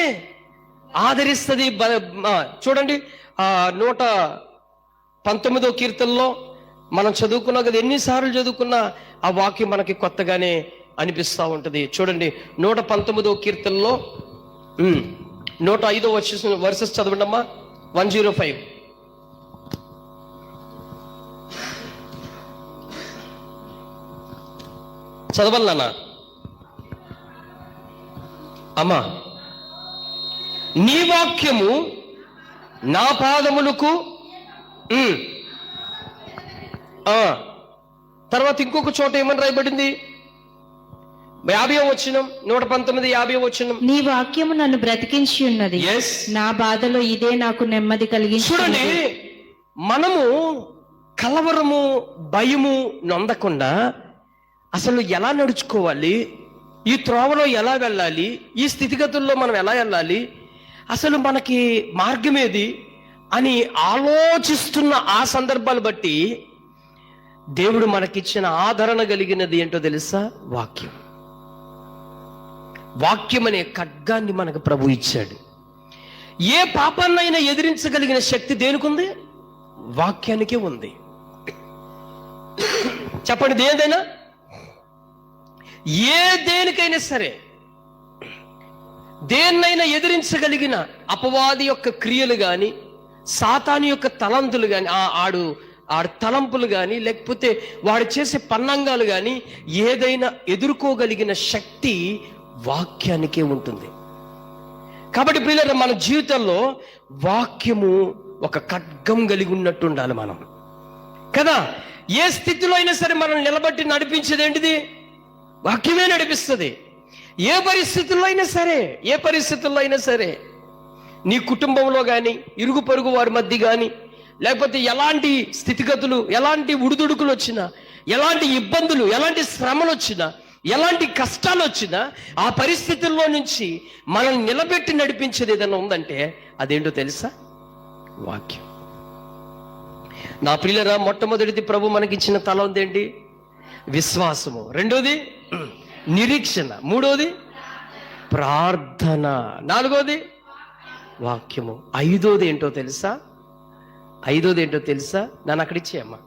ఆదరిస్తుంది. చూడండి 119వ కీర్తనలో మనం చదువుకున్నాం కదా, ఎన్నిసార్లు చదువుకున్నా ఆ వాక్యం మనకి కొత్తగానే అనిపిస్తూ ఉంటుంది. చూడండి 119వ కీర్తనలో 105వ వర్సెస్ చదవండి అమ్మా. 105 చదవాలన్నా అమ్మా. నీ వాక్యము నా పాదములకు. తర్వాత ఇంకొక చోట ఏమని రాయబడింది? 50వ వచనం, 119 50వ వచనం. నీ వాక్యము నన్ను బ్రతికించి ఉన్నది, నా బాధలో ఇదే నాకు నెమ్మది కలిగించి. చూడండి, మనము కలవరము భయము నొందకుండా అసలు ఎలా నడుచుకోవాలి, ఈ త్రోవలో ఎలా వెళ్ళాలి, ఈ స్థితిగతుల్లో మనం ఎలా వెళ్ళాలి, అసలు మనకి మార్గం ఏది అని ఆలోచిస్తున్న ఆ సందర్భాలు బట్టి దేవుడు మనకిచ్చిన ఆదరణ కలిగినది ఏంటో తెలుసా? వాక్యం. వాక్యం అనే ఖడ్గాన్ని మనకు ప్రభు ఇచ్చాడు. ఏ పాపాన్నైనా ఎదిరించగలిగిన శక్తి దేనికుంది? వాక్యానికే ఉంది. చెప్పండి, దేనిదైనా దేనికైనా సరే, దేన్నైనా ఎదిరించగలిగిన అపవాది యొక్క క్రియలు కానీ, సాతాను యొక్క తలంతులు కానీ, ఆడు తలంపులు కానీ, లేకపోతే వాడు చేసే పన్నంగాలు కానీ, ఏదైనా ఎదుర్కోగలిగిన శక్తి వాక్యానికే ఉంటుంది. కాబట్టి ప్రియులారా, మన జీవితంలో వాక్యము ఒక ఖడ్గం కలిగి ఉన్నట్టు ఉండాలి మనం కదా. ఏ స్థితిలో అయినా సరే మనం నిలబట్టి నడిపించేది ఏంటిది? వాక్యమే నడిపిస్తుంది. ఏ పరిస్థితుల్లో అయినా సరే నీ కుటుంబంలో కానీ, ఇరుగు పొరుగు వారి మధ్య కానీ, లేకపోతే ఎలాంటి స్థితిగతులు, ఎలాంటి ఉడుదుడుకులు వచ్చినా, ఎలాంటి ఇబ్బందులు, ఎలాంటి శ్రమలు వచ్చినా, ఎలాంటి కష్టాలు వచ్చినా, ఆ పరిస్థితుల్లో నుంచి మనల్ని నిలబెట్టి నడిపించేది ఏదైనా ఉందంటే అదేంటో తెలుసా? వాక్యం. నా ప్రియులరా, మొట్టమొదటిది ప్రభు మనకిచ్చిన తలం ఏంటి? విశ్వాసము. రెండోది నిరీక్షణ. మూడోది ప్రార్థన. నాలుగోది వాక్యము. ఐదోది ఏంటో తెలుసా? నన్ను అక్కడ ఇచ్చేయమ్మా.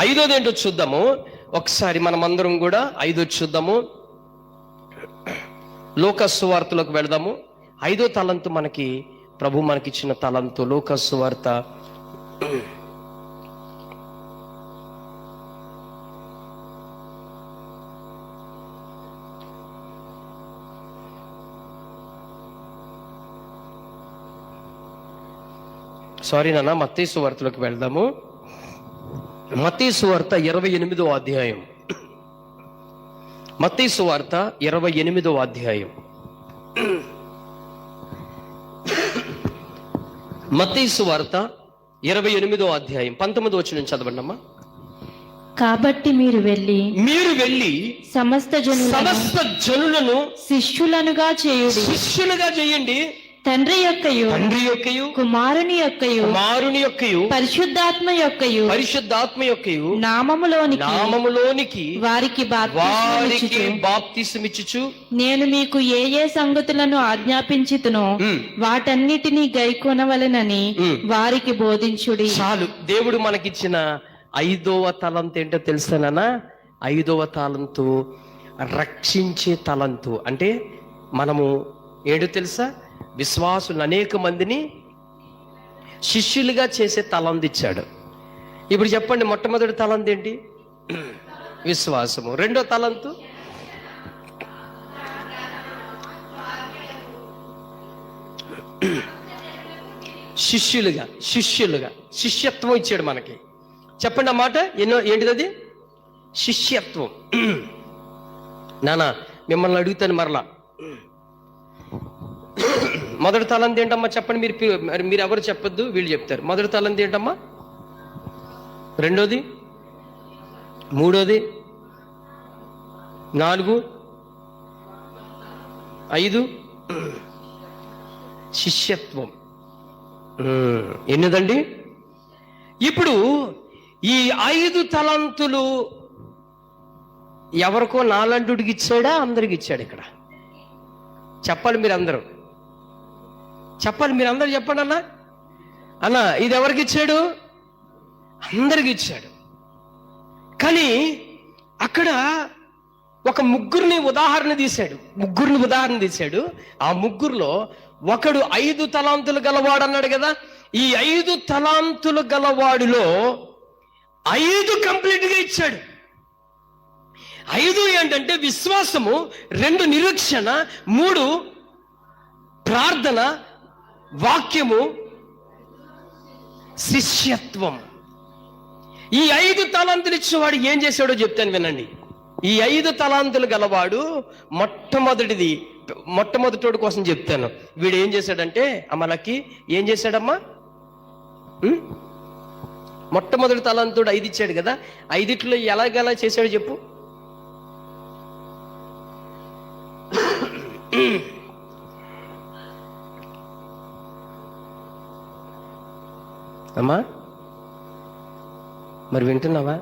ఐదోది ఏంటో చూద్దాము ఒకసారి, మనం అందరం కూడా ఐదోది చూద్దాము. లూకా సువార్తలోకి వెళదాము. 5వ తలంతు మనకి ప్రభు మనకిచ్చిన తలంతు. లూకా సువార్త 28వ సువార్తలోకి వెళ్దాము. మత్తయి సువార్త 28వ అధ్యాయం. మత్తయి సువార్త 28వ అధ్యాయం. మత్తయి సువార్త 28వ అధ్యాయం 19వ వచనం చదవండి అమ్మా. కాబట్టి మీరు వెళ్ళి సమస్త జనులను శిష్యులుగా చేయండి. తండ్రి యొక్కయు కుమారుని యొక్కయు పరిశుద్ధాత్మ యొక్కయు నామములోనికి వారికి బాప్తిసమిచ్చుచు నేను మీకు ఏ సంగతులను ఆజ్ఞాపించితునో వాటన్నిటినీ గైకొనవలెనని వారికి బోధించుడి. చాలు. దేవుడు మనకిచ్చిన 5వ తలంతు ఏంటో తెలుసానా? 5వ తలంతు రక్షించే తలంతు. అంటే మనము ఏంటో తెలుసా? విశ్వాసులు అనేక మందిని శిష్యులుగా చేసే తలంతు ఇచ్చాడు. ఇప్పుడు చెప్పండి, మొట్టమొదటి తలంతు ఏంటి? విశ్వాసము. రెండో తలంతు శిష్యులుగా శిష్యత్వం ఇచ్చాడు మనకి. చెప్పండి ఆ మాట ఏంటిది? అది శిష్యత్వం. నానా మిమ్మల్ని అడుగుతాను మరలా, మొదటి తలంతు ఏంటమ్మా చెప్పండి. మీరు ఎవరు చెప్పొద్దు, వీళ్ళు చెప్తారు. మొదటి తలంతు ఏంటమ్మా? రెండోది, మూడోది, 4, 5 శిష్యత్వం. ఎన్నదండి? ఇప్పుడు ఈ 5 తలంతులు ఎవరికో నాలంటుడికి ఇచ్చాడా? అందరికి ఇచ్చాడు. ఇక్కడ చెప్పాలి, మీరు అందరూ చెప్పాలి. మీరు అందరూ చెప్పండి అన్న ఇది ఎవరికి ఇచ్చాడు? అందరికి ఇచ్చాడు. కానీ అక్కడ ఒక ముగ్గురిని ఉదాహరణ తీశాడు. ఆ ముగ్గురులో ఒకడు 5 తలాంతులు గలవాడు అన్నాడు కదా. ఈ 5 తలాంతులు గలవాడిలో 5 కంప్లీట్ గా ఇచ్చాడు. 5 ఏంటంటే విశ్వాసము, 2 నిరీక్షణ, 3 ప్రార్థన, వాక్యము, శిష్యత్వం. ఈ 5 తలాంతులు ఇచ్చేవాడు ఏం చేశాడో చెప్తాను వినండి. ఈ 5 తలాంతులు గలవాడు మొట్టమొదటోడు కోసం చెప్తాను. వీడు ఏం చేశాడంటే అమ్మలకి ఏం చేశాడమ్మా? మొట్టమొదటి తలాంతుడు 5 ఇచ్చాడు కదా. 5 ఎలాగలా చేశాడు చెప్పు. అమ్మా మరి వింటున్నావా?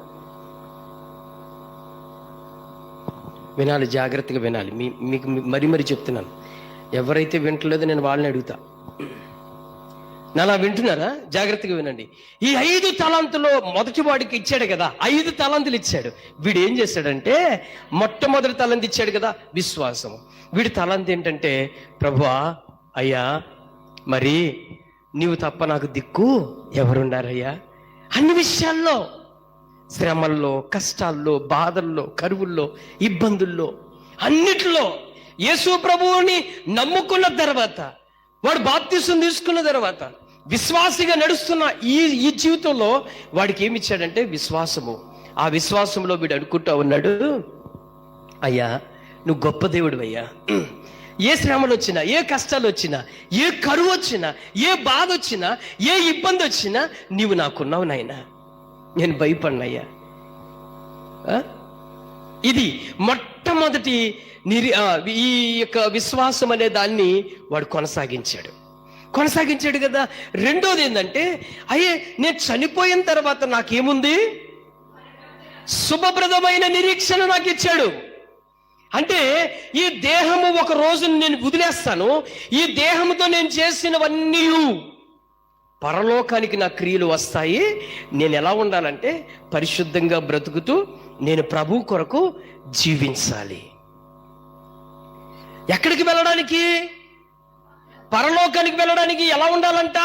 వినాలి, జాగ్రత్తగా వినాలి. మీకు మరి చెప్తున్నాను. ఎవరైతే వింటలేదో నేను వాళ్ళని అడుగుతా. నాలా వింటున్నారా? జాగ్రత్తగా వినండి. ఈ 5 తలాంతులో మొదటి వాడికి ఇచ్చాడు కదా, 5 తలాంతులు ఇచ్చాడు. వీడు ఏం చేశాడంటే మొట్టమొదటి తలంతి ఇచ్చాడు కదా, విశ్వాసం. వీడి తలంతి ఏంటంటే, ప్రభువా అయ్యా మరి నీవు తప్ప నాకు దిక్కు ఎవరున్నారయ్యా? అన్ని విషయాల్లో, శ్రమల్లో, కష్టాల్లో, బాధల్లో, కరువుల్లో, ఇబ్బందుల్లో, అన్నిట్లో యేసు ప్రభువుని నమ్ముకున్న తర్వాత, వాడు బాప్తిసం తీసుకున్న తర్వాత, విశ్వాసిగా నడుస్తున్న ఈ జీవితంలో వాడికి ఏమి ఇచ్చాడంటే విశ్వాసము. ఆ విశ్వాసంలో వీడు అనుకుంటా ఉన్నాడు, అయ్యా నువ్వు గొప్ప దేవుడు అయ్యా. ఏ శ్రమలు వచ్చినా, ఏ కష్టాలు వచ్చినా, ఏ కరువు వచ్చినా, ఏ బాధ వచ్చినా, ఏ ఇబ్బంది వచ్చినా నీవు నాకున్నావు నాయనా, నేను భయపడినయ్యా. ఇది మొట్టమొదటి ఈ యొక్క విశ్వాసం అనే దాన్ని వాడు కొనసాగించాడు కదా. రెండోది ఏంటంటే, అయ్యే నేను చనిపోయిన తర్వాత నాకేముంది? శుభప్రదమైన నిరీక్షణ నాకు ఇచ్చాడు. అంటే ఈ దేహము ఒక రోజు నేను వదిలేస్తాను, ఈ దేహంతో నేను చేసినవన్నీ పరలోకానికి నా క్రియలు వస్తాయి. నేను ఎలా ఉండాలంటే పరిశుద్ధంగా బ్రతుకుతూ నేను ప్రభు కొరకు జీవించాలి. ఎక్కడికి వెళ్ళడానికి? పరలోకానికి వెళ్ళడానికి ఎలా ఉండాలంట?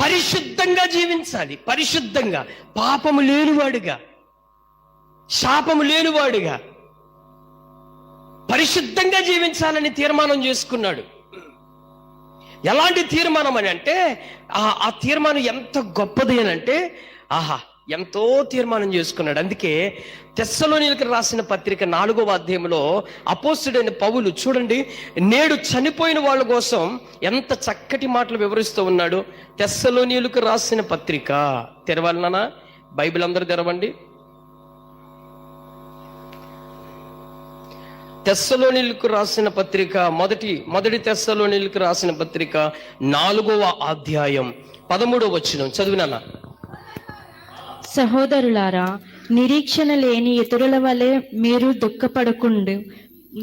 పరిశుద్ధంగా జీవించాలి. పరిశుద్ధంగా, పాపము లేనివాడుగా, శాపము లేనివాడుగా పరిశుద్ధంగా జీవించాలని తీర్మానం చేసుకున్నాడు. ఎలాంటి తీర్మానం అని అంటే ఆ తీర్మానం ఎంత గొప్పది అని అంటే ఎంతో తీర్మానం చేసుకున్నాడు. అందుకే తెస్సలోనికీయులకు రాసిన పత్రిక 4వ అధ్యాయంలో అపోస్తలుడైన పౌలు చూడండి, నేడు చనిపోయిన వాళ్ళ కోసం ఎంత చక్కటి మాటలు వివరిస్తూ ఉన్నాడు. తెస్సలోనికీయులకు రాసిన పత్రిక తెరవాలనా? బైబిల్ అందరూ తెరవండి. తెస్సలోనికీయులకు రాసిన పత్రిక మొదటి తెస్సలోనికీయులకు రాసిన పత్రిక 4వ అధ్యాయం 13వ వచనం చదివినానా? సహోదరులారా, నిరీక్షణ లేని ఇతరుల వలె మీరు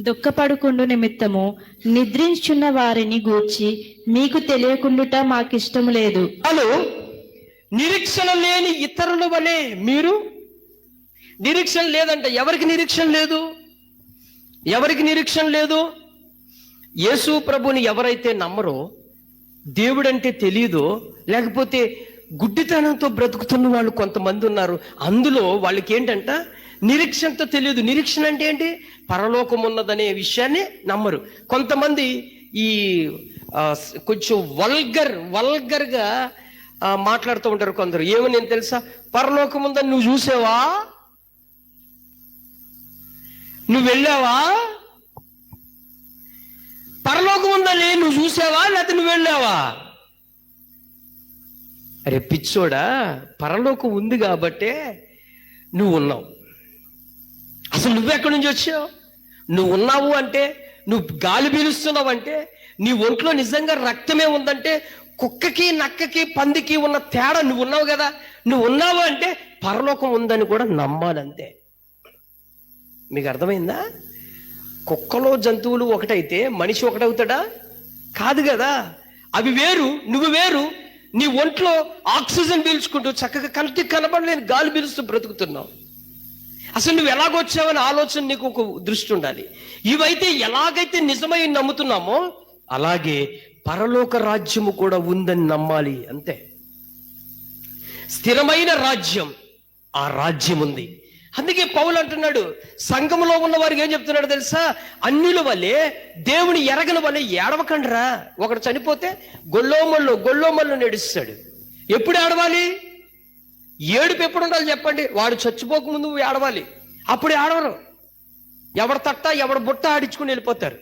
దుఃఖపడుకుండు నిమిత్తము నిద్రించున్న వారిని గూర్చి మీకు తెలియకుండుట మాకిష్టము లేదు. నిరీక్షణ లేని ఇతరుల వలె మీరు. నిరీక్షణ లేదంట. ఎవరికి నిరీక్షణ లేదు? ఎవరికి నిరీక్షణ లేదు? యేసు ప్రభుని ఎవరైతే నమ్మరో, దేవుడంటే తెలియదో, లేకపోతే గుడ్డితనంతో బ్రతుకుతున్న వాళ్ళు కొంతమంది ఉన్నారు. అందులో వాళ్ళకి ఏంటంట? నిరీక్షణతో తెలియదు. నిరీక్షణ అంటే ఏంటి? పరలోకం ఉన్నదనే విషయాన్ని నమ్మరు. కొంతమంది ఈ కొంచెం వల్గర్గా మాట్లాడుతూ ఉంటారు కొందరు. ఏమని నేను తెలుసా? పరలోకం ఉందని నువ్వు చూసావా? నువ్వు వెళ్ళావా? పరలోకం ఉందని నువ్వు చూసావా లేకపోతే నువ్వు వెళ్ళావా? అరే పిచ్చోడా, పరలోకం ఉంది కాబట్టే నువ్వు ఉన్నావు. అసలు నువ్వెక్కడి నుంచి వచ్చావు? నువ్వు ఉన్నావు అంటే, నువ్వు గాలి పీలుస్తున్నావు అంటే, నీ ఒంట్లో నిజంగా రక్తమే ఉందంటే, కుక్కకి నక్కకి పందికి ఉన్న తేడా నువ్వు ఉన్నావు కదా. నువ్వు ఉన్నావు అంటే పరలోకం ఉందని కూడా నమ్మాలంతే. మీకు అర్థమైందా? కుక్కలో జంతువులు ఒకటైతే మనిషి ఒకటవుతాడా? కాదు కదా. అవి వేరు, నువ్వు వేరు. నీ ఒంట్లో ఆక్సిజన్ పీల్చుకుంటూ చక్కగా కంటికి కనబడలేని గాలి పీలుస్తూ బ్రతుకుతున్నావు. అసలు నువ్వు ఎలాగొచ్చావని ఆలోచన నీకు ఒక దృష్టి ఉండాలి. ఇవైతే ఎలాగైతే నిజమై నమ్ముతున్నామో అలాగే పరలోక రాజ్యము కూడా ఉందని నమ్మాలి. అంతే. స్థిరమైన రాజ్యం, ఆ రాజ్యం ఉంది. అందుకే పౌలు అంటున్నాడు, సంఘములో ఉన్న వారికి ఏం చెప్తున్నాడు తెలుసా? అన్యుల వల్లే, దేవుని ఎరగని వల్లే ఏడవకండ్రా. ఒకడు చనిపోతే గొల్లోమల్లో నేడుస్తాడు. ఎప్పుడు ఏడవాలి? ఏడుపు ఎప్పుడు ఉండాలి చెప్పండి? వాడు చచ్చిపోకముందు ఏడవాలి. అప్పుడు ఏడవరు. ఎవడ తట్ట ఎవడ బుట్ట ఆడించుకుని వెళ్ళిపోతారు.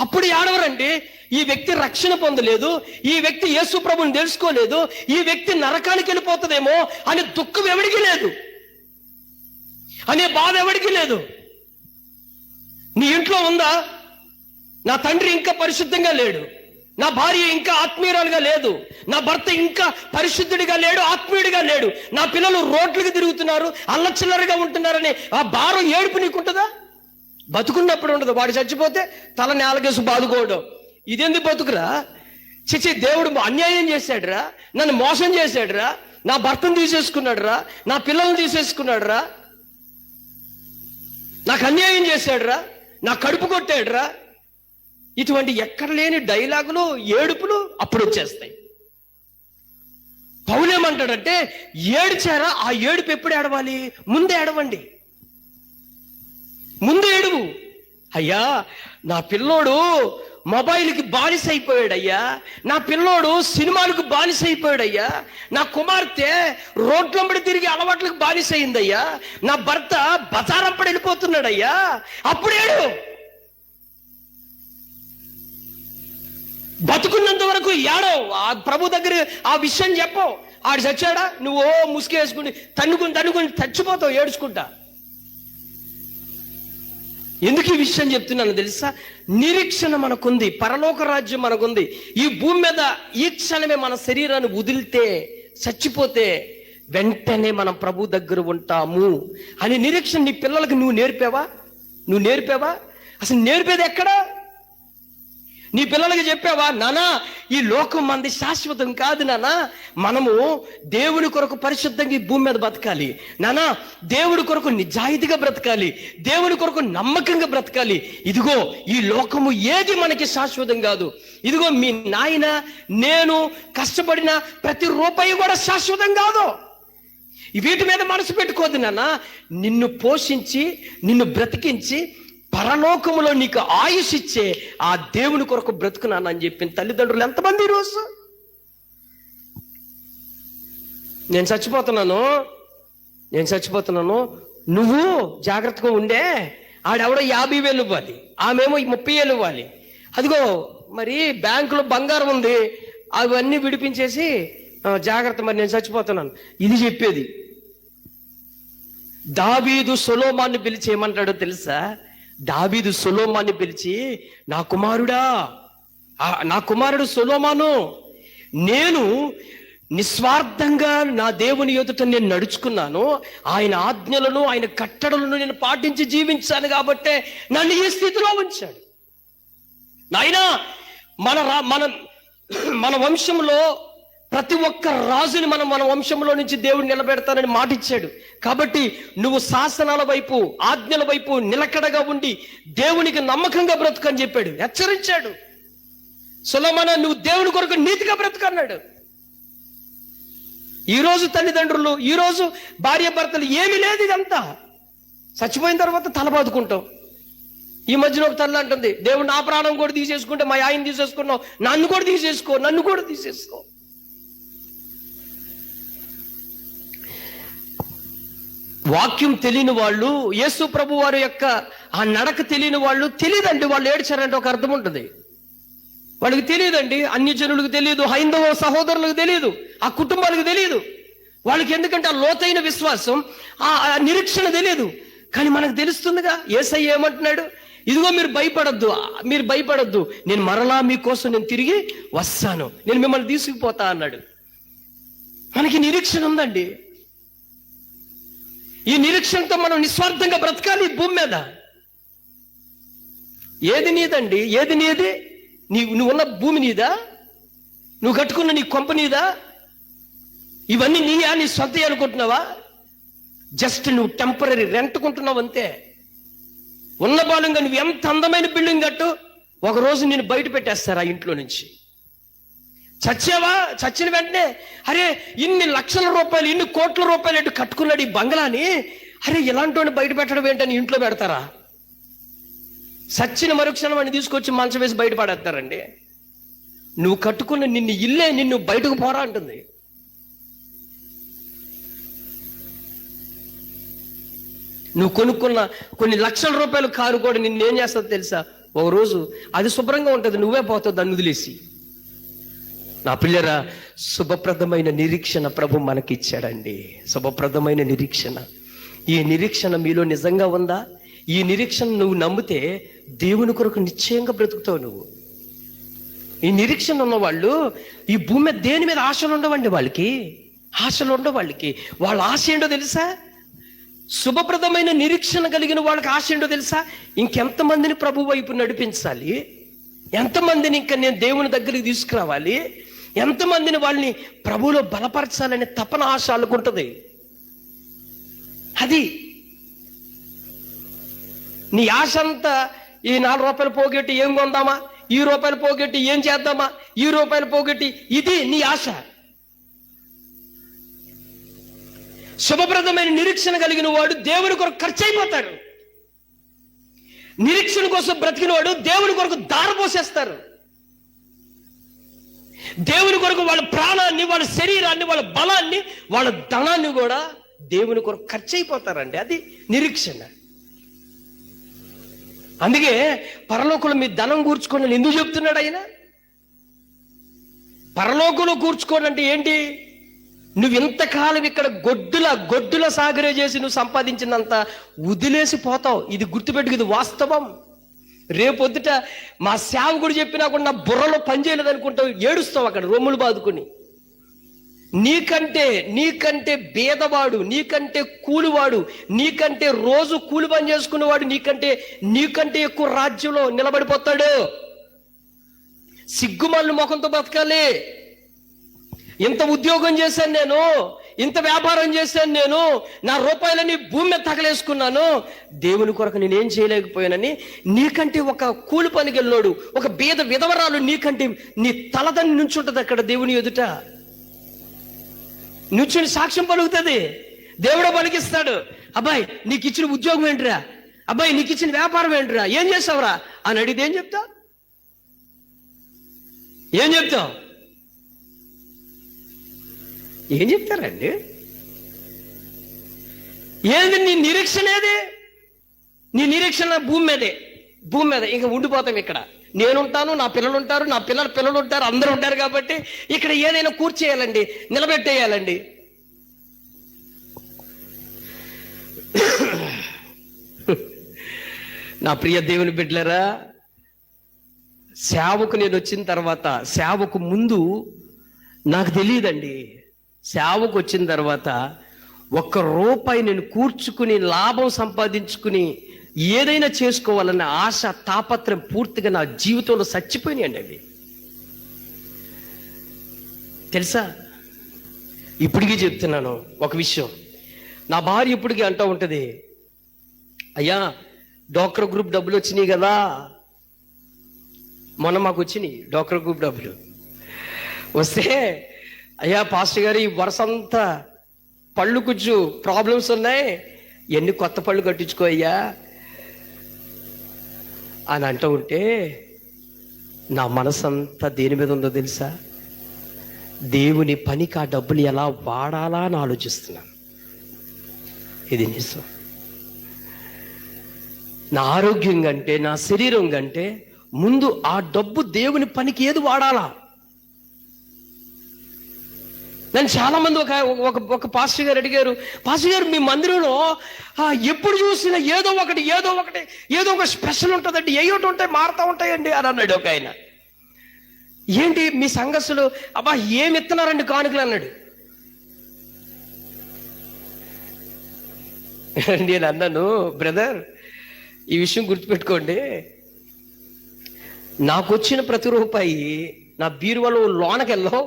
అప్పుడు ఏడవరండి. ఈ వ్యక్తి రక్షణ పొందలేదు, ఈ వ్యక్తి యేసు ప్రభుని తెలుసుకోలేదు, ఈ వ్యక్తి నరకానికి వెళ్ళిపోతుందేమో అని దుఃఖం ఎవడికి లేదు, అనే బాధ ఎవడికి లేదు. నీ ఇంట్లో ఉందా? నా తండ్రి ఇంకా పరిశుద్ధంగా లేడు, నా భార్య ఇంకా ఆత్మీయురాలుగా లేదు, నా భర్త ఇంకా పరిశుద్ధుడిగా లేడు, ఆత్మీయుడిగా లేడు, నా పిల్లలు రోడ్లకు తిరుగుతున్నారు, అల్లచిల్లరగా ఉంటున్నారని ఆ భారం ఏడుపు నీకుంటుందా? బతుకున్నప్పుడు ఉండదు. వాడు చచ్చిపోతే తల నేలకేసి బాదుకోవడం, ఇదేంది బతుకురా? చిచి, దేవుడు అన్యాయం చేశాడురా, నన్ను మోసం చేశాడురా, నా భర్తను తీసేసుకున్నాడు రా, నా పిల్లల్ని తీసేసుకున్నాడు రా, నాకు అన్యాయం చేశాడురా, నా కడుపు కొట్టాడురా. ఇటువంటి ఎక్కడ లేని డైలాగులు, ఏడుపులు అప్పుడు వచ్చేస్తాయి. పౌలేమంటాడంటే, ఏడ్చారా? ఆ ఏడుపు ఎప్పుడు ఏడవాలి? ముందే ఏడవండి, ముందు ఏడువు. అయ్యా, నా పిల్లోడు మొబైల్కి బానిస అయిపోయాడయ్యా, నా పిల్లోడు సినిమాలకు బానిస అయిపోయాడయ్యా, నా కుమార్తె రోడ్లంబడి తిరిగి అలవాట్లకు బానిస అయిందయ్యా, నా భర్త బజారంపడి వెళ్ళిపోతున్నాడయ్యా. అప్పుడేడు. బతుకున్నంత వరకు ఏడో. ఆ ప్రభు దగ్గర ఆ విషయం చెప్పవు. ఆడు చచ్చాడా, నువ్వు ముసుగేసుకుని తన్నుకుని చచ్చిపోతావు ఏడుచుకుంటా. ఎందుకు ఈ విషయం చెప్తున్నాను తెలుసా? నిరీక్షణ మనకుంది, పరలోక రాజ్యం మనకుంది. ఈ భూమి మీద ఈ క్షణమే మన శరీరాన్ని వదిలితే, చచ్చిపోతే వెంటనే మనం ప్రభు దగ్గర ఉంటాము అని నిరీక్షణ నీ పిల్లలకు నువ్వు నేర్పావా? అసలు నేర్పేది ఎక్కడా? నీ పిల్లలకి చెప్పావా? నానా, ఈ లోకం మనది శాశ్వతం కాదు నాన్న. మనము దేవుని కొరకు పరిశుద్ధంగా ఈ భూమి మీద బ్రతకాలి నాన్న. దేవుడి కొరకు నిజాయితీగా బ్రతకాలి, దేవుని కొరకు నమ్మకంగా బ్రతకాలి. ఇదిగో ఈ లోకము ఏది మనకి శాశ్వతం కాదు. ఇదిగో మీ నాయన నేను కష్టపడిన ప్రతి రూపాయి కూడా శాశ్వతం కాదు. వీటి మీద మనసు పెట్టుకోదు నాన్న. నిన్ను పోషించి నిన్ను బ్రతికించి పరలోకములో నీకు ఆయుష్ ఇచ్చే ఆ దేవుని కొరకు బ్రతుకున్నాను అని చెప్పిన తల్లిదండ్రులు ఎంతమంది ఈరోజు? నేను చచ్చిపోతున్నాను, నువ్వు జాగ్రత్తగా ఉండే. ఆడెవడో 50,000 ఇవ్వాలి, ఆమెమో 30,000 ఇవ్వాలి. అదిగో మరి బ్యాంకులో బంగారం ఉంది, అవన్నీ విడిపించేసి జాగ్రత్త, మరి నేను చచ్చిపోతున్నాను. ఇది చెప్పేది. దావీదు సొలొమోనుని పిలిచి ఏమంటాడో తెలుసా? దావీదు సొలొమోనుని పిలిచి, నా కుమారుడు సొలొమోను, నేను నిస్వార్థంగా నా దేవుని ఎదుట నేను నడుచుకున్నాను, ఆయన ఆజ్ఞలను ఆయన కట్టడలను నేను పాటించి జీవించాను కాబట్టే నన్ను ఈ స్థితిలో ఉంచాడు. నాయనా, మన వంశంలో ప్రతి ఒక్క రాజుని మన వంశంలో నుంచి దేవుడు నిలబెడతానని మాట ఇచ్చాడు. కాబట్టి నువ్వు శాసనాల వైపు ఆజ్ఞల వైపు నిలకడగా ఉండి దేవునికి నమ్మకంగా బ్రతుకని చెప్పాడు, హెచ్చరించాడు. సొలొమోను, నువ్వు దేవుని కొరకు నీతిగా బ్రతుకన్నాడు. ఈరోజు తల్లిదండ్రులు, ఈరోజు భార్య భర్తలు ఏమీ లేదు, ఇదంతా చచ్చిపోయిన తర్వాత తలబాదుకుంటాం. ఈ మధ్యన ఒక తల్లి అంటుంది, దేవుడు నా ప్రాణం కూడా తీసేసుకుంటే మా ఆయన తీసేసుకున్నావు, నన్ను కూడా తీసేసుకో. వాక్యం తెలియని వాళ్ళు, యేసు ప్రభు వారి యొక్క ఆ నడక తెలియని వాళ్ళు, తెలియదండి వాళ్ళు ఏడ్చారంటే ఒక అర్థం ఉంటుంది. వాళ్ళకి తెలియదండి, అన్య జనులకు తెలియదు, హైందవ సహోదరులకు తెలియదు, ఆ కుటుంబాలకు తెలియదు వాళ్ళకి. ఎందుకంటే ఆ లోతైన విశ్వాసం, ఆ నిరీక్షణ తెలియదు. కానీ మనకు తెలుస్తుందిగా. యేసయ్య ఏమంటున్నాడు? ఇదిగో మీరు భయపడొద్దు, నేను మరలా మీకోసం నేను తిరిగి వస్తాను, నేను మిమ్మల్ని తీసుకుపోతా అన్నాడు. మనకి నిరీక్షణ ఉందండి. ఈ నిరీక్షణతో మనం నిస్వార్థంగా బ్రతకాలి ఈ భూమి మీద. ఏది నీదండి? ఏది నీది? నువ్వు ఉన్న భూమి నీదా? నువ్వు కట్టుకున్న నీ కొంప నీదా? ఇవన్నీ నీయా? నీ సొంత అనుకుంటున్నావా? జస్ట్ నువ్వు టెంపరీ రెంట్కుంటున్నావు అంతే. ఉన్న బాలంగా నువ్వు ఎంత అందమైన బిల్డింగ్ కట్టు, ఒకరోజు నేను బయట పెట్టేస్తారు ఆ ఇంట్లో నుంచి. చచ్చావా? చచ్చిన వెంటనే, అరే ఇన్ని లక్షల రూపాయలు, ఇన్ని కోట్ల రూపాయలు ఎటు కట్టుకున్నాడు ఈ బంగ్లాని, అరే ఇలాంటి వాడిని బయట పెట్టడం ఏంటని ఇంట్లో పెడతారా? చచ్చిన మరుక్షణం వాడిని తీసుకొచ్చి మంచం వేసి బయట పడేస్తారండి. నువ్వు కట్టుకున్న ఇల్లే నిన్ను బయటకు పోరా అంటుంది. నువ్వు కొనుక్కున్న కొన్ని లక్షల రూపాయల కారు కూడా నిన్నేం చేస్తుందో తెలుసా? ఒక రోజు అది శుభ్రంగా ఉంటుంది, నువ్వే పోతావు దాన్ని వదిలేసి. నా పిల్లరా, శుభప్రదమైన నిరీక్షణ ప్రభు మనకిచ్చాడండి. శుభప్రదమైన నిరీక్షణ. ఈ నిరీక్షణ మీలో నిజంగా ఉందా? ఈ నిరీక్షణ నువ్వు నమ్మితే దేవుని కొరకు నిశ్చయంగా బ్రతుకుతావు నువ్వు. ఈ నిరీక్షణ ఉన్న వాళ్ళు ఈ భూమి మీద దేని మీద ఆశలు ఉండవండి. ఆశలు ఉండవు వాళ్ళకి. వాళ్ళ ఆశ ఏంటో తెలుసా? శుభప్రదమైన నిరీక్షణ కలిగిన వాళ్ళకి ఆశ ఏంటో తెలుసా? ఇంకెంతమందిని ప్రభు వైపు నడిపించాలి, ఎంతమందిని ఇంకా నేను దేవుని దగ్గరికి తీసుకురావాలి, ఎంతమందిని వాళ్ళని ప్రభువులో బలపరచాలనే తపన ఆశ అనుకుంటుంది. అది నీ ఆశ అంతా ఈ 4 రూపాయలు పోగొట్టి ఏం కొందామా, ఈ రూపాయలు పోగొట్టి ఏం చేద్దామా, ఈ రూపాయలు పోగొట్టి, ఇది నీ ఆశ. శుభప్రదమైన నిరీక్షణ కలిగిన వాడు దేవుని కొరకు ఖర్చు అయిపోతాడు. నిరీక్షణ కోసం బ్రతికిన వాడు దేవుని కొరకు దారపోసేస్తారు. దేవుని కొరకు వాళ్ళ ప్రాణాన్ని, వాళ్ళ శరీరాన్ని, వాళ్ళ బలాన్ని, వాళ్ళ ధనాన్ని కూడా దేవుని కొరకు ఖర్చు అయిపోతారండి. అది నిరీక్షణ. అందుకే పరలోకంలో మీ ధనం కూర్చుకోండి ఎందుకు చెప్తున్నాడు ఆయన? పరలోకంలో కూర్చుకోండి అంటే ఏంటి? నువ్వు ఇంతకాలం ఇక్కడ గొడ్డుల సాగరే చేసి నువ్వు సంపాదించినంత వదిలేసి పోతావు. ఇది గుర్తుపెట్టుకు, ఇది వాస్తవం. రేపొద్దుట మా సేవకుడు చెప్పినా కూడా నా బుర్రలో పనిచేయలేదు అనుకుంటావు, ఏడుస్తావు అక్కడ రొమ్ములు బాదుకుని. నీకంటే బేదవాడు, నీకంటే కూలివాడు, నీకంటే రోజు కూలి పని చేసుకునేవాడు నీకంటే ఎక్కువ రాజ్యంలో నిలబడిపోతాడు. సిగ్గుమాలిన ముఖంతో బతకాలి. ఇంత ఉద్యోగం చేశాను నేను, ఇంత వ్యాపారం చేశాను నేను, నా రూపాయలని భూమి మీద తగలేసుకున్నాను, దేవుని కొరకు నేనేం చేయలేకపోయానని నీకంటే ఒక కూలి పనికి వెళ్ళినోడు, ఒక బీద విధవరాలు నీకంటే నీ తలదని నుంచుంటది అక్కడ దేవుని ఎదుట. నుంచుని సాక్ష్యం పలుకుతుంది. దేవుడు పలికిస్తాడు, అబ్బాయి నీకు ఇచ్చిన ఉద్యోగం ఏంటిరా, అబ్బాయి నీకు ఇచ్చిన వ్యాపారం ఏంటిరా, ఏం చేస్తావురా అని అడిగితే ఏం చెప్తావు? ఏం చెప్తావు? ఏం చెప్తారండి? ఏంది నీ నిరీక్షణ? ఏది నీ నిరీక్షణ? భూమి మీదే, భూమి మీద ఇంకా ఉండిపోతాం. ఇక్కడ నేనుంటాను, నా పిల్లలు ఉంటారు, నా పిల్లలు ఉంటారు, అందరూ ఉంటారు. కాబట్టి ఇక్కడ ఏదైనా కూర్చేయాలండి, నిలబెట్టేయాలండి. నా ప్రియ దేవుని బిడ్డలారా, సేవకు నేను వచ్చిన తర్వాత, సేవకు ముందు నాకు తెలియదండి. సేవకు వచ్చిన తర్వాత ₹1 నేను కూర్చుకుని లాభం సంపాదించుకుని ఏదైనా చేసుకోవాలన్న ఆశ, తాపత్రయం పూర్తిగా నా జీవితంలో చచ్చిపోయినాయండి. అవి తెలుసా? ఇప్పటికీ చెప్తున్నాను ఒక విషయం. నా భార్య ఇప్పటికీ అంటూ ఉంటుంది, అయ్యా డాక్టర్ గ్రూప్ డబ్బులు వచ్చినాయి కదా, మొన్న మాకు వచ్చినాయి డాక్టర్ గ్రూప్ డబ్బులు వస్తే, అయ్యా పాస్టర్ గారు ఈ వరుసంతా పళ్ళు కొంచెం ప్రాబ్లమ్స్ ఉన్నాయి, ఎన్ని కొత్త పళ్ళు కట్టించుకో అయ్యా అని అంటూ ఉంటే నా మనసంతా దేని మీద ఉందో తెలుసా? దేవుని పనికి ఆ డబ్బులు ఎలా వాడాలా అని ఆలోచిస్తున్నాను. ఇది నిజం. నా ఆరోగ్యం కంటే, నా శరీరం కంటే ముందు ఆ డబ్బు దేవుని పనికి ఏది వాడాలా. నన్ను చాలా మంది ఒక పాస్టర్ గారు అడిగారు, పాస్టర్ గారు మీ మందిరంలో ఎప్పుడు చూసినా ఏదో ఒక స్పెషల్ ఉంటుందండి, ఏయోటి ఉంటాయి, మారుతూ ఉంటాయండి అని అన్నాడు ఒక ఆయన. ఏంటి మీ సంగతులు? అబ్బా ఏమి ఇస్తున్నారండి కానుకలు అన్నాడు. నేను అన్నాను, బ్రదర్ ఈ విషయం గుర్తుపెట్టుకోండి, నాకు వచ్చిన ప్రతి రూపాయి నా బీరువాలో లోనకెళ్ళో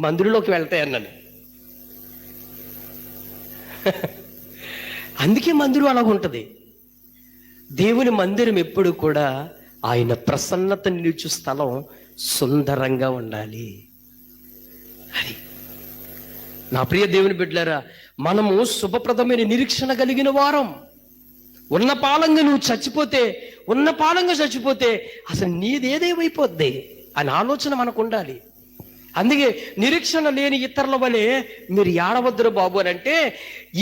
మందిరంలోకి వెళ్తాయి అన్నాను. అందుకే మందిరం అలాగ ఉంటుంది. దేవుని మందిరం ఎప్పుడు కూడా ఆయన ప్రసన్నత నిలుచు స్థలం, సుందరంగా ఉండాలి. అది నా ప్రియ దేవుని బిడ్డలారా, మనము శుభప్రదమైన నిరీక్షణ కలిగిన వారం. ఉన్న పాలంగా నువ్వు చచ్చిపోతే అసలు నీదేదేమైపోద్ది అని ఆలోచన మనకు ఉండాలి. అందుకే నిరీక్షణ లేని ఇతరుల వలె మీరు ఏడవద్దురు బాబు అని అంటే,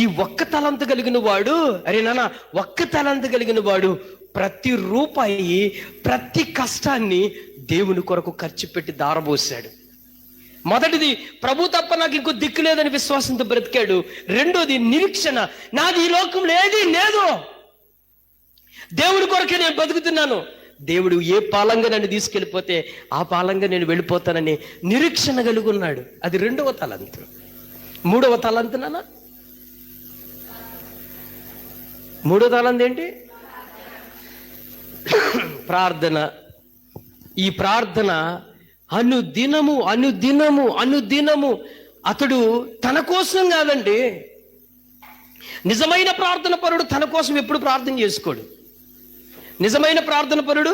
ఈ ఒక్క తలంతు కలిగిన వాడు, అరే నాన్న ఒక్క తలంతు కలిగిన వాడు ప్రతి రూపాయి, ప్రతి కష్టాన్ని దేవుని కొరకు ఖర్చు పెట్టి దారబోసాడు. మొదటిది ప్రభు తప్ప నాకు ఇంకో దిక్కు లేదని విశ్వాసంతో బ్రతికాడు. రెండోది నిరీక్షణ, నాది ఈ లోకంలో ఏది లేదు, దేవుడి కొరకే నేను బతుకుతున్నాను, దేవుడు ఏ పాలంగా నన్ను తీసుకెళ్ళిపోతే ఆ పాలంగా నేను వెళ్ళిపోతానని నిరీక్షణ కలిగి ఉన్నాడు. అది 2వ తలంతు. 3వ తలంతు నాన్న, 3వ తలంతు ఏంటి? ప్రార్థన. ఈ ప్రార్థన అనుదినము అతడు తన కోసం కాదండి. నిజమైన ప్రార్థన పరుడు తన కోసం ఎప్పుడు ప్రార్థన చేసుకోడు. నిజమైన ప్రార్థన పరుడు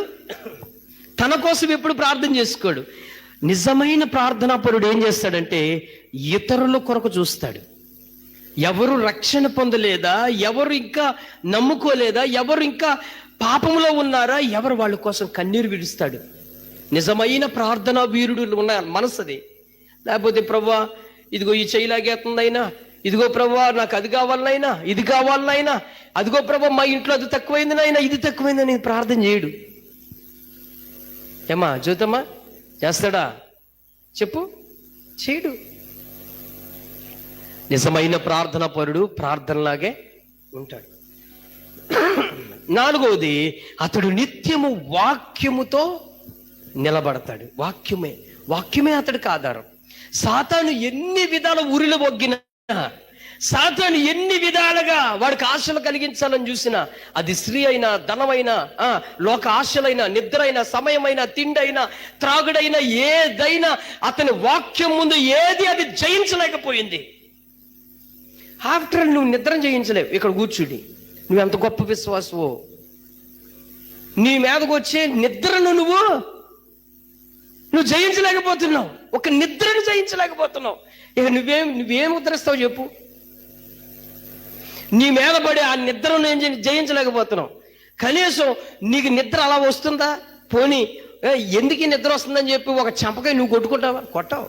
తన కోసం ఎప్పుడు ప్రార్థన చేసుకోడు. నిజమైన ప్రార్థనా పరుడు ఏం చేస్తాడంటే ఇతరుల కొరకు చూస్తాడు. ఎవరు రక్షణ పొందలేదా, ఎవరు ఇంకా నమ్ముకోలేదా, ఎవరు ఇంకా పాపంలో ఉన్నారా, ఎవరు వాళ్ళ కోసం కన్నీరు విడుస్తాడు. నిజమైన ప్రార్థనా వీరుడు ఉన్న మనసుది. లేకపోతే ప్రభువా ఇదిగో ఈ చేయలాగేస్తుందైనా, ఇదిగో ప్రభువా నాకు అది కావాలనైనా, ఇది కావాలనైనా, అదిగో ప్రభు మా ఇంట్లో అది తక్కువైందినైనా, ఇది తక్కువైందని ప్రార్థన చేయడు. ఏమా జ్యోతమ్మా చేస్తాడా? చెప్పు. చేయడు. నిజమైన ప్రార్థన పరుడు ప్రార్థనలాగే ఉంటాడు. 4వది, అతడు నిత్యము వాక్యముతో నిలబడతాడు. వాక్యమే అతడికి ఆధారం. సాతాను ఎన్ని విధాల ఉరిలో ఒగ్గినా సాతాను ఎన్ని విధాలుగా వాడికి ఆశలు కలిగించాలని చూసినా, అది స్త్రీ అయినా, ధనమైనా, లోక ఆశలైనా, నిద్రైనా, సమయమైనా, తిండైనా, త్రాగుడైనా, ఏదైనా అతని వాక్యం ముందు ఏది అది జయించలేకపోయింది. ఆఫ్టర్ నువ్వు నిద్ర జయించలేవు. ఇక్కడ కూర్చుని నువ్వు ఎంత గొప్ప విశ్వాసవో, నీ మీదకు వచ్చే నిద్రను నువ్వు జయించలేకపోతున్నావు. ఒక నిద్రను జయించలేకపోతున్నావు. ఇక నువ్వేం ఉద్ధరిస్తావు చెప్పు? నీ మీద పడి ఆ నిద్రను జయించలేకపోతున్నావు. కనీసం నీకు నిద్ర అలా వస్తుందా? పోనీ ఎందుకు ఈ నిద్ర వస్తుందని చెప్పి ఒక చంపకాయ నువ్వు కొట్టుకుంటావా? కొట్టావు.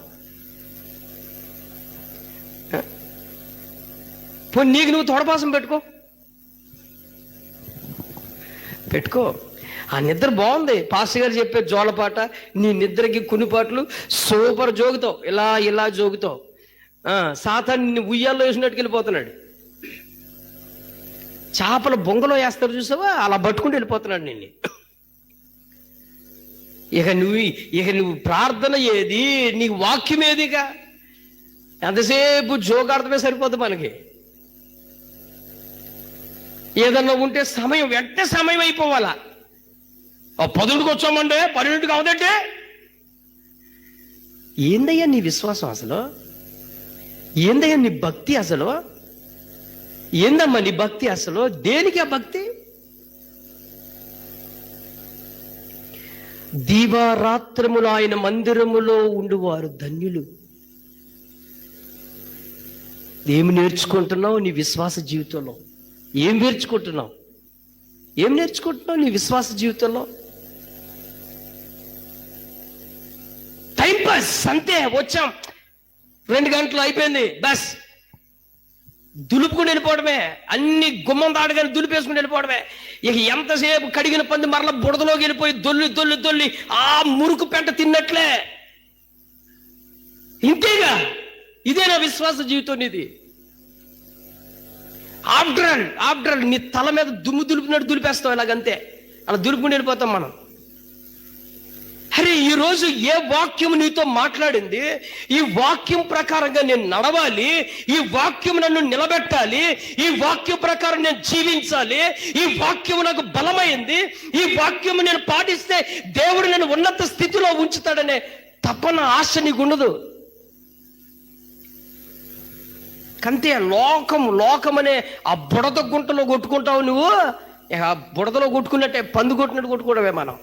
పోనీ నీకు నువ్వు తోడపాసం పెట్టుకో. ఆ నిద్ర బాగుంది. పాస్టర్ గారు చెప్పే జోలపాట, నీ నిద్రకి కునిపాట్లు సూపర్ జోగుతావు. ఇలా జోగుతావు. సాతాన్ని ఉయ్యాల్లో వేసినట్టుకు వెళ్ళిపోతున్నాడు. చేపల బొంగలో వేస్తారు చూసావా, అలా పట్టుకుంటూ వెళ్ళిపోతున్నాడు నిన్ను. ఇక నువ్వు ప్రార్థన ఏది, నీకు వాక్యం ఏదిగా? ఎంతసేపు జోగార్థమే సరిపోతుంది మనకి. ఏదన్నా ఉంటే వెంటనే సమయం అయిపోవాలా. 10ంటికి వచ్చామంటే 12ంటికి అవదంటే ఏందయ్యా నీ విశ్వాసం అసలు? ఏందయ్యా నీ భక్తి అసలు? ఏందమ్మా నీ భక్తి అసలు? దేనికి ఆ భక్తి? దీవారాత్రములు ఆయన మందిరములో ఉండువారు ధన్యులు. ఏమి నేర్చుకుంటున్నావు నీ విశ్వాస జీవితంలో? ఏం నేర్చుకుంటున్నావు నీ విశ్వాస జీవితంలో? టైంపాస్ అంతే. వచ్చాం, 2 గంటలు అయిపోయింది, బస్ దులుపుకుని వెళ్ళిపోవడమే. అన్ని గుమ్మం దాటగానే దులిపేసుకుని వెళ్ళిపోవడమే. ఇక ఎంతసేపు కడిగిన పంది మరల బుడదలోకి వెళ్ళిపోయి దొల్లి ఆ మురుకు పెంట తిన్నట్లే. ఇంతేగా, ఇదే నా విశ్వాస జీవితం. ఇది ఆఫ్టర్ నీ తల మీద దుమ్ము దులిపినట్టు దులిపేస్తాం. ఇలాగంతే, అలా దులుపుకుని వెళ్ళిపోతాం మనం. అరే, ఈరోజు ఏ వాక్యం నీతో మాట్లాడింది, ఈ వాక్యం ప్రకారంగా నేను నడవాలి, ఈ వాక్యం నన్ను నిలబెట్టాలి, ఈ వాక్యం ప్రకారం నేను జీవించాలి, ఈ వాక్యం నాకు బలమైంది, ఈ వాక్యం నేను పాటిస్తే దేవుడు నన్ను ఉన్నత స్థితిలో ఉంచుతాడనే తపన, ఆశ నీకు ఉండదు. కంతే. లోకం అనే ఆ బుడద గుంటలో కొట్టుకుంటావు నువ్వు. ఆ బుడదలో కొట్టుకున్నట్టే, పందు కొట్టినట్టు కొట్టుకోవడమే మనం.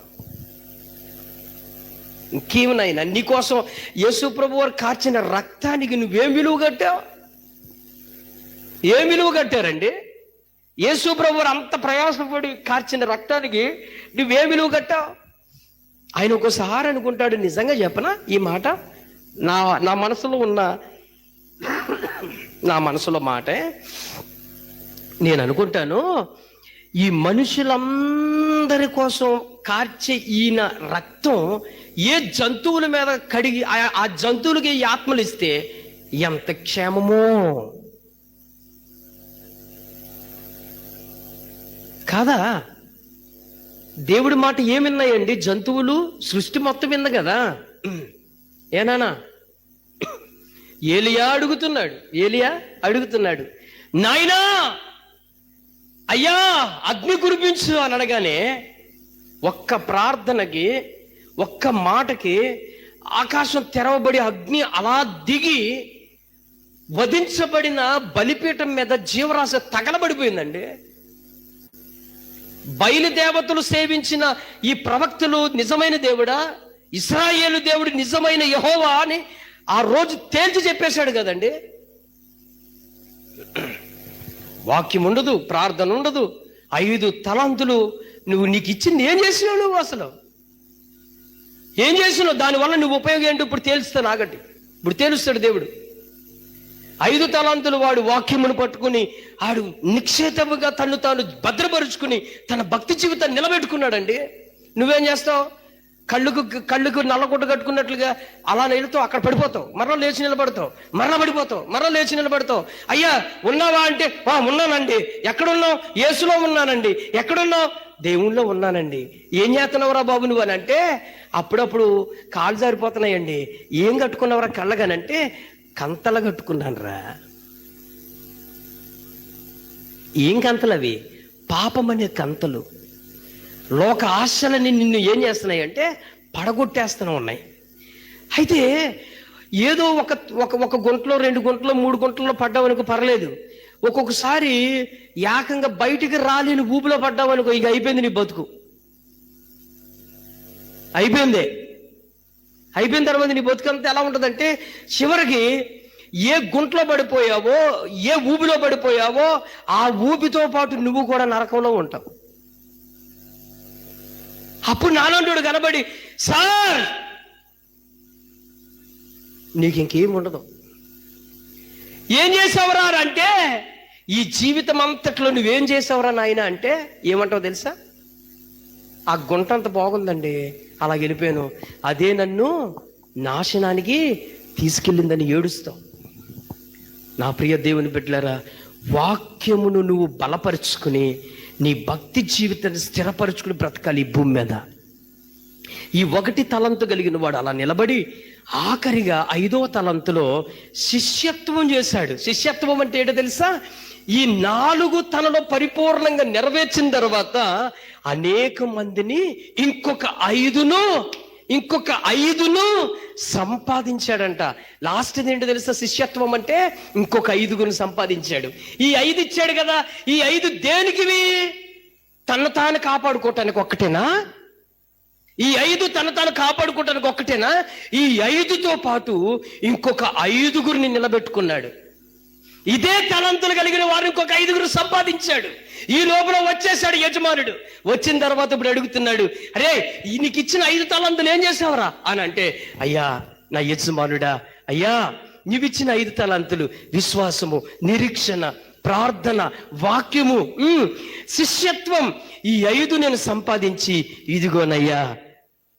ఇంకేమనైనా నీకోసం యేసు ప్రభు వారు కార్చిన రక్తానికి నువ్వేం విలువ కట్టావు? ఏం విలువ కట్టారండి? యేసు ప్రభు వారు అంత ప్రయాసపడి కార్చిన రక్తానికి నువ్వేం విలువ కట్టావు? ఆయన ఒకసారి అనుకుంటాడు, నిజంగా చెప్పనా ఈ మాట? నా మనసులో మాటే నేను అనుకుంటాను, ఈ మనుషులందరి కోసం కార్చే ఈయన రక్తం ఏ జంతువుల మీద కడిగి ఆ జంతువులకి ఈ ఆత్మలు ఇస్తే ఎంత క్షేమమో కాదా? దేవుడి మాట ఏమిన్నాయండి? జంతువులు, సృష్టి మొత్తం వింది కదా. ఏనానా? ఏలియా అడుగుతున్నాడు, నాయనా అయ్యా అగ్ని కురిపించు అని అనగానే ఒక్క ప్రార్థనకి, ఒక్క మాటకి ఆకాశం తెరవబడి అగ్ని అలా దిగి వధించబడిన బలిపీఠం మీద జీవరాశి తగలబడిపోయిందండి. బయలుదేవతలు సేవించిన ఈ ప్రవక్తలు నిజమైన దేవుడా, ఇశ్రాయేలు దేవుడు నిజమైన యెహోవా అని ఆ రోజు తేల్చి చెప్పేశాడు కదండి. వాక్యం ఉండదు, ప్రార్థన ఉండదు, 5 తలాంతులు నీకు ఇచ్చింది ఏం చేసినావు? నువ్వు అసలు ఏం చేసినావు? దానివల్ల నువ్వు ఉపయోగం ఏంటో ఇప్పుడు తేలుస్తాను, ఆగండి. ఇప్పుడు తేలుస్తాడు దేవుడు. 5 తలాంతులు వాడు వాక్యమును పట్టుకుని ఆడు నిక్షేపముగా తను తాను భద్రపరుచుకుని తన భక్తి జీవితాన్ని నిలబెట్టుకున్నాడండి. నువ్వేం చేస్తావు? కళ్ళుకు నల్లగుడ్డ కట్టుకున్నట్లుగా అలా వెళుతావు, అక్కడ పడిపోతావు, మరలా లేచి నిలబడతావు, మరలా పడిపోతావు, మరలా లేచి నిలబడతావు. అయ్యా ఉన్నావా అంటే ఉన్నానండి. ఎక్కడున్నావు? యేసులో ఉన్నానండి. ఎక్కడున్నావు? దేవుళ్ళో ఉన్నానండి. ఏం చేస్తున్నావురా బాబు నువ్వు అని అంటే, అప్పుడప్పుడు కాళ్ళు జారిపోతున్నాయండి. ఏం కట్టుకున్నావురా కళ్ళగానంటే, కంతలు కట్టుకున్నాను రా. ఏం కంతలు అవి? పాపం అనే కంతలు. లోక ఆశలని నిన్ను ఏం చేస్తున్నాయి అంటే పడగొట్టేస్తూనే ఉన్నాయి. అయితే ఏదో ఒక గుంటలో, 2 గుంటలో, 3 గుంటల్లో పడ్డావనుకో పర్లేదు. ఒక్కొక్కసారి ఏకంగా బయటికి రాలేని ఊపిలో పడ్డావనుకో, ఇక అయిపోయింది నీ బతుకు. అయిపోయిన తర్వాత నీ బతుకంతా ఎలా ఉంటుందంటే, చివరికి ఏ గుంట్లో పడిపోయావో, ఏ ఊబిలో పడిపోయావో, ఆ ఊబితో పాటు నువ్వు కూడా నరకంలో ఉంటావు. అప్పుడు నానంటుడు కనబడి, సార్ నీకు ఇంకేం ఉండదు. ఏం చేసావురా అంటే, ఈ జీవితం అంతట్లో నువ్వేం చేసావురా నాయన అంటే ఏమంటావు తెలుసా? ఆ గుంట అంత బాగుందండి, అలా వెళ్ళిపోయాను, అదే నన్ను నాశనానికి తీసుకెళ్ళిందని ఏడుస్తావు. నా ప్రియ దేవుని బిడ్డలారా, వాక్యమును నువ్వు బలపరుచుకుని నీ భక్తి జీవితాన్ని స్థిరపరుచుకుని బ్రతకాలి ఈ భూమి మీద. ఈ 1 తలంతు కలిగిన వాడు అలా నిలబడి ఆఖరిగా 5వ తలంతులో శిష్యత్వం చేశాడు. శిష్యత్వం అంటే ఏంటో తెలుసా? ఈ 4 తనలో పరిపూర్ణంగా నెరవేర్చిన తర్వాత అనేక మందిని ఇంకొక 5ను సంపాదించాడంట. లాస్ట్ ఏంటో తెలుసా? శిష్యత్వం అంటే ఇంకొక 5గురిని సంపాదించాడు. ఈ 5 ఇచ్చాడు కదా, ఈ 5 దేనికివి? తను తాను కాపాడుకోవటానికి ఒక్కటేనా? ఈ 5 తను తాను కాపాడుకోవటానికి ఒక్కటేనా? ఈ 5తో పాటు ఇంకొక 5గురిని నిలబెట్టుకున్నాడు. ఇదే తలంతులు కలిగిన వారు ఇంకొక 5గురు సంపాదించాడు. ఈ లోపల వచ్చేసాడు యజమానుడు. వచ్చిన తర్వాత ఇప్పుడు అడుగుతున్నాడు, అరే నీకు ఇచ్చిన 5 తలంతులు ఏం చేసావురా అని అంటే, అయ్యా నా యజమానుడా, అయ్యా నీవిచ్చిన 5 తలంతులు విశ్వాసము, నిరీక్షణ, ప్రార్థన, వాక్యము, శిష్యత్వం, ఈ 5 నేను సంపాదించి ఇదిగోనయ్యా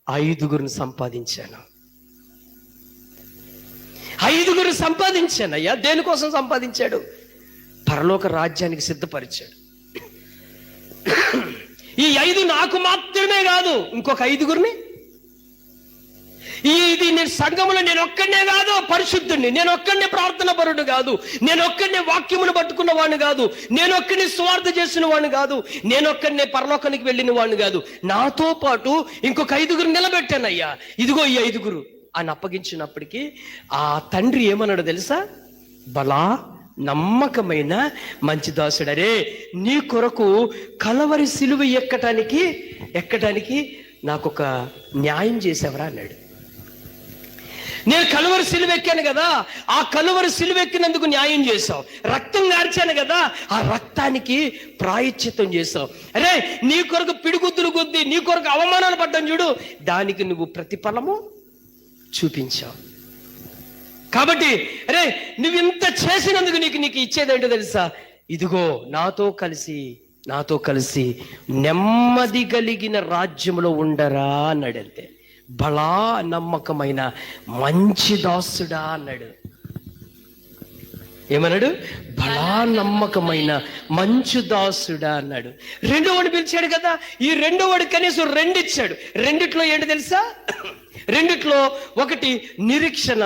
5గురిని సంపాదించాను. 5గురు సంపాదించానయ్యా. దేనికోసం సంపాదించాడు? పరలోక రాజ్యానికి సిద్ధపరిచాడు. ఈ 5 నాకు మాత్రమే కాదు, ఇంకొక 5గురిని. ఇది నేను సంఘములో నేను ఒక్కడనే కాదు పరిశుద్ధుడిని, నేను ఒక్కడనే ప్రార్థన పరుడు కాదు, నేను ఒక్కడనే వాక్యమును పట్టుకున్న వాడిని కాదు, నేను ఒక్కడిని స్వార్థ చేసిన వాడిని కాదు, నేను ఒక్కడనే పరలోకానికి వెళ్ళిన వాడిని కాదు, నాతో పాటు ఇంకొక 5గురు నిలబెట్టానయ్యా. ఇదిగో ఈ 5గురు అని అప్పగించినప్పటికీ ఆ తండ్రి ఏమన్నాడు తెలుసా? బలా నమ్మకమైన మంచి దాసుడరే, నీ కొరకు కలవరి సిలువ ఎక్కటానికి నాకు ఒక న్యాయం చేసావరా అన్నాడు. నేను కలువరి సిలువ ఎక్కాను కదా, ఆ కలువరి సిలువ ఎక్కినందుకు న్యాయం చేశావు. రక్తం గార్చాను కదా, ఆ రక్తానికి ప్రాయశ్చిత్తం చేశావు. అరే నీ కొరకు పిడిగుద్దులు గుద్ది నీ కొరకు అవమానాలు పడ్డాను చూడు, దానికి నువ్వు ప్రతిఫలము చూపించావు. కాబట్టి అరే నువ్వు ఇంత చేసినందుకు నీకు ఇచ్చేదేంటో తెలుసా? ఇదిగో నాతో కలిసి నెమ్మది కలిగిన రాజ్యంలో ఉండరా అన్నాడు. అంతే. బలా నమ్మకమైన మంచి దాసుడా అన్నాడు. ఏమన్నాడు? బలా నమ్మకమైన మంచు దాసుడా అన్నాడు. 2వని పిలిచాడు కదా, ఈ 2వడు కనీసం 2 ఇచ్చాడు. 2 ఏంటి తెలుసా? 2 1 నిరీక్షణ,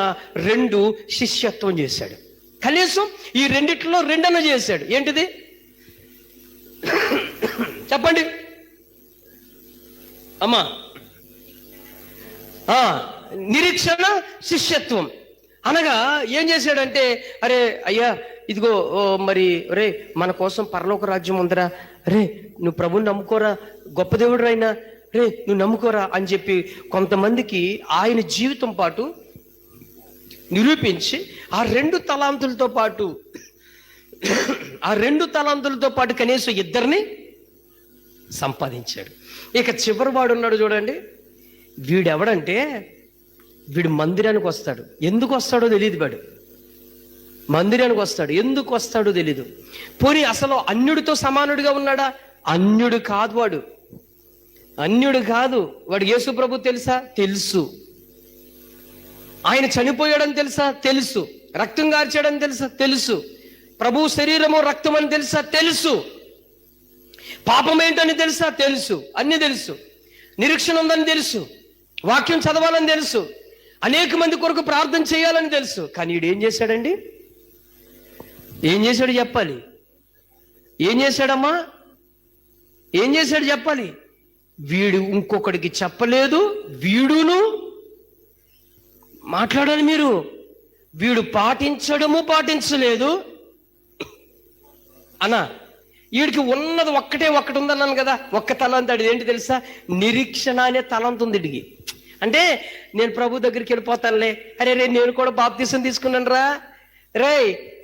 2 శిష్యత్వం చేశాడు. కనీసం ఈ 2 2 చేశాడు. ఏంటిది చెప్పండి అమ్మా? నిరీక్షణ, శిష్యత్వం అనగా ఏం చేశాడంటే, అరే అయ్యా ఇదిగో మరి రే మన కోసం పరలోక రాజ్యం ఉందరా, రే నువ్వు ప్రభుని నమ్ముకోరా, గొప్ప దేవుడు అయినా రే నువ్వు నమ్ముకోరా అని చెప్పి కొంతమందికి ఆయన జీవితం పాటు నిరూపించి ఆ 2 తలాంతులతో పాటు కనీసం 2ని సంపాదించాడు. ఇక చివరి వాడు ఉన్నాడు చూడండి. వీడెవడంటే వీడు మందిరానికి వస్తాడు. ఎందుకు వస్తాడో తెలియదు. వాడు మందిరానికి వస్తాడు, ఎందుకు వస్తాడో తెలీదు. పోనీ అసలు అన్యుడితో సమానుడిగా ఉన్నాడా? అన్యుడు కాదు. వాడు యేసు ప్రభు తెలుసా? తెలుసు. ఆయన చనిపోయాడని తెలుసా? తెలుసు. రక్తం గార్చాడని తెలుసా? తెలుసు. ప్రభు శరీరము రక్తం అని తెలుసా? తెలుసు. పాపం ఏంటని తెలుసా? తెలుసు. అన్ని తెలుసు. నిరీక్షణ ఉందని తెలుసు. వాక్యం చదవాలని తెలుసు. అనేక మంది కొరకు ప్రార్థన చేయాలని తెలుసు. కానీ వీడు ఏం చేశాడండి? ఏం చేశాడు చెప్పాలి? ఏం చేశాడమ్మా? ఏం చేశాడు చెప్పాలి. వీడు ఇంకొకడికి చెప్పలేదు, వీడును మాట్లాడాలి మీరు. వీడు పాటించలేదు అన్నా. వీడికి ఉన్నది ఒక్కటి ఉందన్నాను కదా, ఒక్క తలంత. అది ఏంటి తెలుసా? నిరీక్షణ అనే తలంత ఉంది వీడికి. అంటే నేను ప్రభు దగ్గరికి వెళ్ళిపోతానులే, అరే రే నేను కూడా బాప్తీసం తీసుకున్నాను రా, రే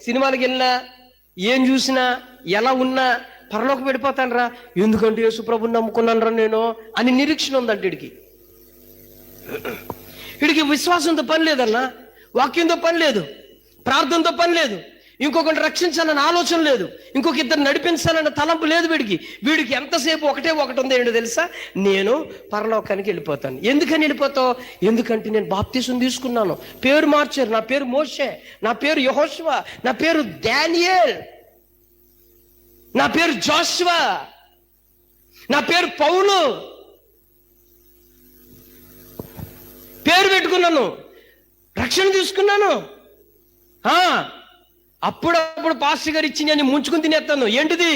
సినిమాలకు వెళ్ళినా ఏం చూసినా ఎలా ఉన్నా పరలోకి వెళ్ళిపోతాను రా, ఎందుకంటే యేసు ప్రభుని నమ్ముకున్నాను రా నేను అని నిరీక్షణ ఉందంట వీడికి. వీడికి విశ్వాసంతో పని లేదన్నా, వాక్యంతో పని లేదు, ప్రార్థనతో పని లేదు, ఇంకొకటి రక్షించాలన్న ఆలోచన లేదు, ఇంకొక ఇద్దరు నడిపించాలన్న తలంపు లేదు వీడికి. వీడికి ఎంతసేపు ఒకటి ఉంది. ఏంటో తెలుసా? నేను పరలోకానికి వెళ్ళిపోతాను. ఎందుకని వెళ్ళిపోతావు? ఎందుకంటే నేను బాప్తీసం తీసుకున్నాను, పేరు మార్చారు, నా పేరు మోషే, నా పేరు యెహోషువ, నా పేరు దానియేల్, నా పేరు జోషువా, నా పేరు పౌలు, పేరు పెట్టుకున్నాను, రక్షణ తీసుకున్నాను. అప్పుడప్పుడు పాస్టర్ గారు ఇచ్చి నేను ముంచుకుని తినేస్తాను. ఏంటిది?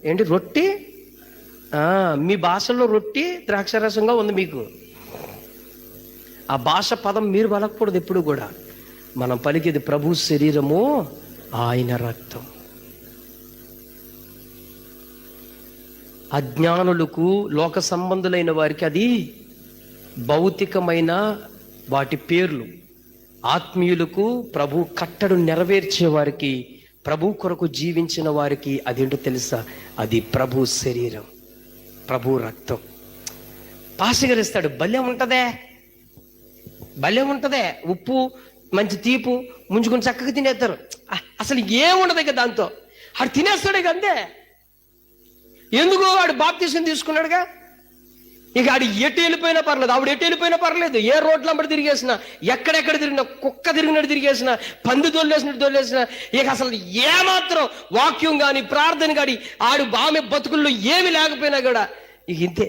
ఏంటి? రొట్టి. మీ భాషలో రొట్టి ద్రాక్షరసంగా ఉంది మీకు. ఆ భాష పదం మీరు పలకూడదు ఎప్పుడు కూడా. మనం పలికేది ప్రభు శరీరము, ఆయన రక్తం. అజ్ఞానులకు, లోక సంబంధులైన వారికి అది భౌతికమైన వాటి పేర్లు. ఆత్మీయులకు, ప్రభు కట్టడు నెరవేర్చే వారికి, ప్రభు కొరకు జీవించిన వారికి అదేంటో తెలుసా? అది ప్రభు శరీరం, ప్రభు రక్తం. పాసిగరిస్తాడు, భలే ఉంటదే ఉప్పు మంచి తీపు ముంచుకొని చక్కగా తినేస్తారు. అసలు ఏముండదు ఇక దాంతో. ఆడు తినేస్తాడు ఇక అంతే. ఎందుకు? వాడు బాప్తీసం తీసుకున్నాడుగా. ఇక ఆడు ఎటు వెళ్ళిపోయినా పర్లేదు, ఆవిడ ఎటు వెళ్ళిపోయినా పర్లేదు, ఏ రోడ్ల వెంబడి తిరిగేసినా, ఎక్కడెక్కడ తిరిగినా, కుక్క తిరిగినట్టు తిరిగేసిన, పంది దొల్లేసినట్టు, ఇక అసలు ఏమాత్రం వాక్యం కానీ ప్రార్థన కానీ ఆడు ఆమె బతుకుల్లో ఏమి లేకపోయినా కూడా ఇక ఇంతే.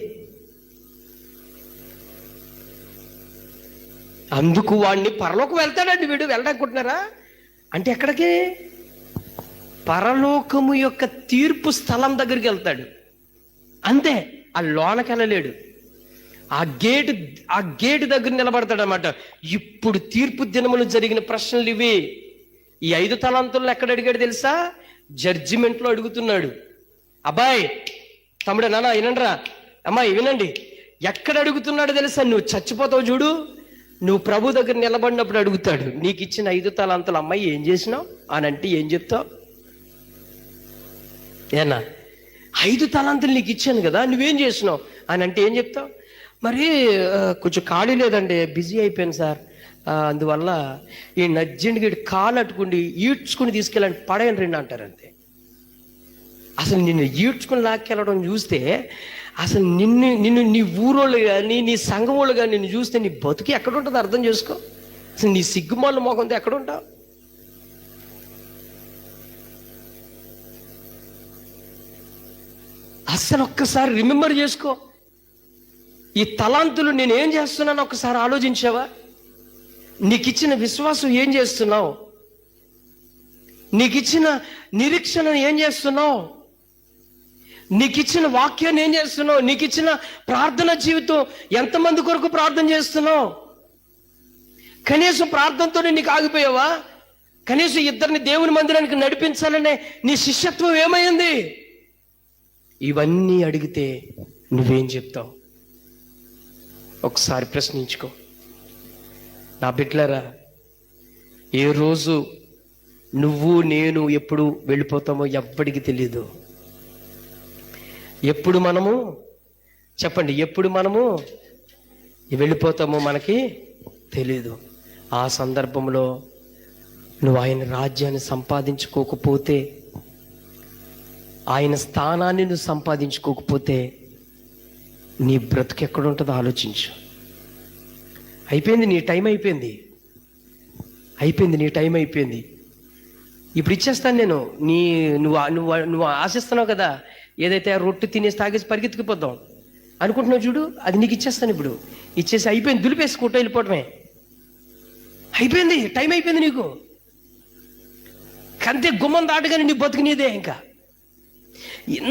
అందుకు వాడిని పరలోకం వెళ్తాడండి వీడు. వెళ్ళడానుకుంటున్నారా? అంటే ఎక్కడికి? పరలోకము యొక్క తీర్పు స్థలం దగ్గరికి వెళ్తాడు అంతే. ఆ లోనకి వెళ్ళలేడు. ఆ గేటు దగ్గర నిలబడతాడు అన్నమాట. ఇప్పుడు తీర్పు దినములు జరిగిన ప్రశ్నలు ఇవి. ఈ 5 తలాంతులను ఎక్కడ అడిగాడు తెలుసా? జడ్జిమెంట్లో అడుగుతున్నాడు. అబ్బాయి, తమ్ముడు, నాన్న వినండిరా, అమ్మాయి వినండి. ఎక్కడ అడుగుతున్నాడు తెలుసా? నువ్వు చచ్చిపోతావు చూడు, నువ్వు ప్రభు దగ్గర నిలబడినప్పుడు అడుగుతాడు. నీకు ఇచ్చిన 5 తలాంతులు అమ్మాయి ఏం చేసినావు అని అంటే ఏం చెప్తావు? ఏనా 5 తలాంతులు నీకు ఇచ్చాను కదా, నువ్వేం చేసినావు అని అంటే ఏం చెప్తావు? మరి కొంచెం ఖాళీ లేదండి, బిజీ అయిపోయాను సార్, అందువల్ల ఈ నజ్జెండి కాలు అట్టుకుని ఈడ్చుకుని తీసుకెళ్ళండి, పడేయండి రెండు అంటారంతే. అసలు నిన్ను ఈడ్చుకుని లాక్కెళ్ళడం చూస్తే, అసలు నిన్ను నీ ఊరోళ్ళు కానీ నీ సంఘం వాళ్ళు కానీ నిన్ను చూస్తే నీ బతుకి ఎక్కడ ఉంటుంది అర్థం చేసుకో. అసలు నీ సిగ్గుమాల మోకంతో ఎక్కడ ఉంటావు? అసలు ఒక్కసారి రిమెంబర్ చేసుకో. ఈ తలాంతులు నేనేం చేస్తున్నాను ఒక్కసారి ఆలోచించావా? నీకు ఇచ్చిన విశ్వాసం ఏం చేస్తున్నావు? నీకు ఇచ్చిన నిరీక్షణ ఏం చేస్తున్నావు? నీకు ఇచ్చిన వాక్యాన్ని ఏం చేస్తున్నావు? నీకు ఇచ్చిన ప్రార్థన జీవితం ఎంతమంది కొరకు ప్రార్థన చేస్తున్నావు? కనీసం ప్రార్థనతోనే నీకు ఆగిపోయావా? కనీసం ఇద్దరిని దేవుని మందిరానికి నడిపించాలనే నీ శిష్యత్వం ఏమైంది? ఇవన్నీ అడిగితే నువ్వేం చెప్తావు? ఒకసారి ప్రశ్నించుకో. నా బిడ్డలారా, ఏ రోజు నువ్వు నేను ఎప్పుడు వెళ్ళిపోతామో ఎవ్వడికి తెలియదు. ఎప్పుడు మనము చెప్పండి, ఎప్పుడు మనము వెళ్ళిపోతామో మనకి తెలీదు. ఆ సందర్భంలో నువ్వు ఆయన రాజ్యాన్ని సంపాదించుకోకపోతే, ఆయన స్థానాన్ని నువ్వు సంపాదించుకోకపోతే నీ బ్రతుకు ఎక్కడుంటుందో ఆలోచించు. అయిపోయింది నీ టైం, అయిపోయింది నీ టైం అయిపోయింది. ఇప్పుడు ఇచ్చేస్తాను నేను. నువ్వు ఆశిస్తున్నావు కదా, ఏదైతే ఆ రొట్టె తినేసి తాగేసి పరిగెత్తుకుపోద్దాం అనుకుంటున్నావు చూడు, అది నీకు ఇచ్చేస్తాను ఇప్పుడు. ఇచ్చేసి అయిపోయింది, దులిపేసి కుట్ట వెళ్ళిపోవటమే అయిపోయింది, టైం అయిపోయింది నీకు. కంతే గుమ్మం దాటగానే నీ బతుకు నీదే. ఇంకా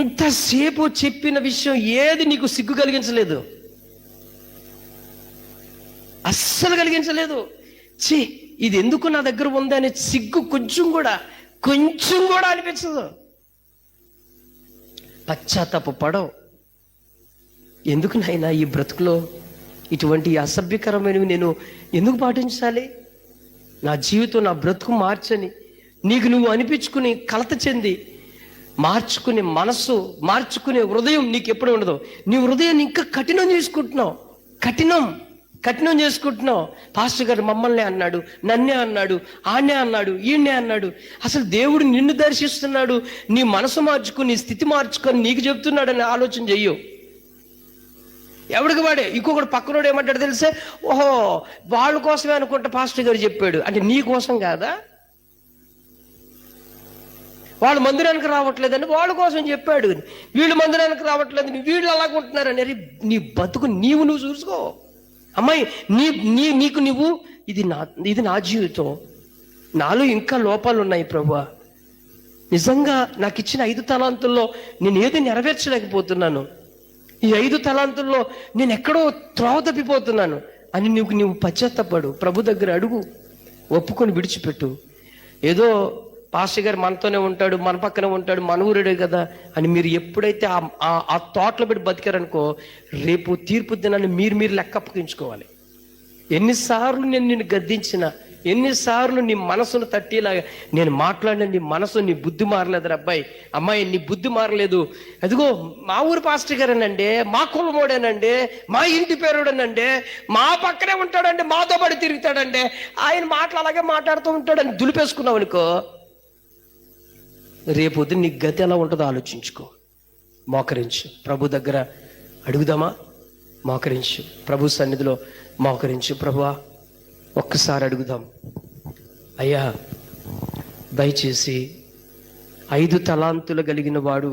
ఇంతసేపు చెప్పిన విషయం ఏది నీకు సిగ్గు కలిగించలేదు, అస్సలు కలిగించలేదు. ఛీ, ఇది ఎందుకు నా దగ్గర ఉంది అనే సిగ్గు కొంచెం కూడా అనిపించదు. పశ్చాత్తాప పడవు. ఎందుకు నాయనా ఈ బ్రతుకులో ఇటువంటి అసభ్యకరమైనవి నేను ఎందుకు పాటించాలి? నా జీవితం, నా బ్రతుకు మార్చని నీకు నువ్వు అనిపించుకుని కలత చెంది మార్చుకునే మనస్సు, మార్చుకునే హృదయం నీకు ఎప్పుడు ఉండదు. నీ హృదయాన్ని ఇంకా కఠినం చేసుకుంటున్నావు, కఠినం చేసుకుంటున్నావు. పాస్టర్ గారు మమ్మల్ని అన్నాడు, నన్నే అన్నాడు, ఆనే అన్నాడు, ఈయన్నే అన్నాడు. అసలు దేవుడు నిన్ను దర్శిస్తున్నాడు, నీ మనసు మార్చుకుని, నీ స్థితి మార్చుకొని నీకు చెప్తున్నాడని ఆలోచన చెయ్యు. ఎవడికి వాడే. ఇంకొకటి పక్కనోడు ఏమంటాడు తెలిసే, ఓహో వాళ్ళ కోసమే అనుకుంటా పాస్టర్ గారు చెప్పాడు అంటే నీ కోసం కాదా? వాళ్ళు మందిరానికి రావట్లేదని వాళ్ళ కోసం చెప్పాడు, వీళ్ళు మందిరానికి రావట్లేదని వీళ్ళు అలాగుంటున్నారని. నీ బతుకు నువ్వు చూసుకో అమ్మాయి. నీకు నువ్వు ఇది నా జీవితం, నాలో ఇంకా లోపాలు ఉన్నాయి ప్రభువా. నిజంగా నాకు ఇచ్చిన 5 తలాంతుల్లో నేను ఏది నెరవేర్చలేకపోతున్నాను, ఈ 5 తలాంతుల్లో నేను ఎక్కడో త్రోవ తప్పిపోతున్నాను అని నువ్వు పశ్చాత్తపడు. ప్రభు దగ్గర అడుగు, ఒప్పుకొని విడిచిపెట్టు. ఏదో పాస్టర్ గారు మనతోనే ఉంటాడు, మన పక్కనే ఉంటాడు, మన ఊరుడే కదా అని మీరు ఎప్పుడైతే ఆ తోటలో పెట్టి బతికారనుకో, రేపు తీర్పు దినాన్ని మీరు లెక్క అప్పగించుకోవాలి. ఎన్నిసార్లు నేను నిన్ను గద్దించిన, ఎన్నిసార్లు నీ మనసును తట్టేలాగా నేను మాట్లాడిన, నీ మనసు, నీ బుద్ధి మారలేదు అబ్బాయి, అమ్మాయి, నీ బుద్ధి మారలేదు. అదిగో మా ఊరు పాస్టర్ గారేనండి, మా కులమోడేనండి, మా ఇంటి పేరుడేనండి, మా పక్కనే ఉంటాడండి, మాతో పడి తిరుగుతాడండి, ఆయన మాటలు అలాగే మాట్లాడుతూ ఉంటాడని దులిపేసుకున్నావు అనుకో, రేపొద్దు నీ గతి ఎలా ఉంటుందో ఆలోచించుకో. మోకరించు, ప్రభు దగ్గర అడుగుదామా? మోకరించు, ప్రభు సన్నిధిలో మోకరించు. ప్రభువా, ఒక్కసారి అడుగుదాం. అయ్యా, దయచేసి 5 తలాంతులు కలిగిన వాడు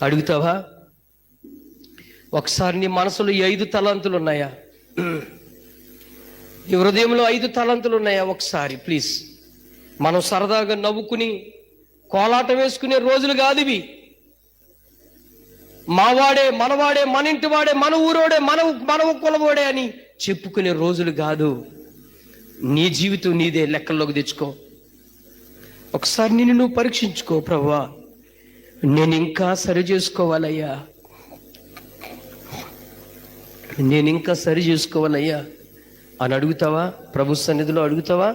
అడుగుతావా? ఒకసారి నీ మనసులో ఈ 5 తలాంతులు ఉన్నాయా? నీ హృదయంలో 5 తలాంతులు ఉన్నాయా? ఒకసారి ప్లీజ్. మనం సరదాగా నవ్వుకుని కోలాటం వేసుకునే రోజులు కాదు ఇవి. మావాడే, మనవాడే, మన ఇంటి వాడే, మన ఊరోడే, మన కులవాడే అని చెప్పుకునే రోజులు కాదు. నీ జీవితం నీదే లెక్కల్లోకి తెచ్చుకో. ఒకసారి నిన్ను నువ్వు పరీక్షించుకో. ప్రభువా, నేను ఇంకా సరి చేసుకోవాలయ్యా, అని అడుగుతావా? ప్రభు సన్నిధిలో అడుగుతావా?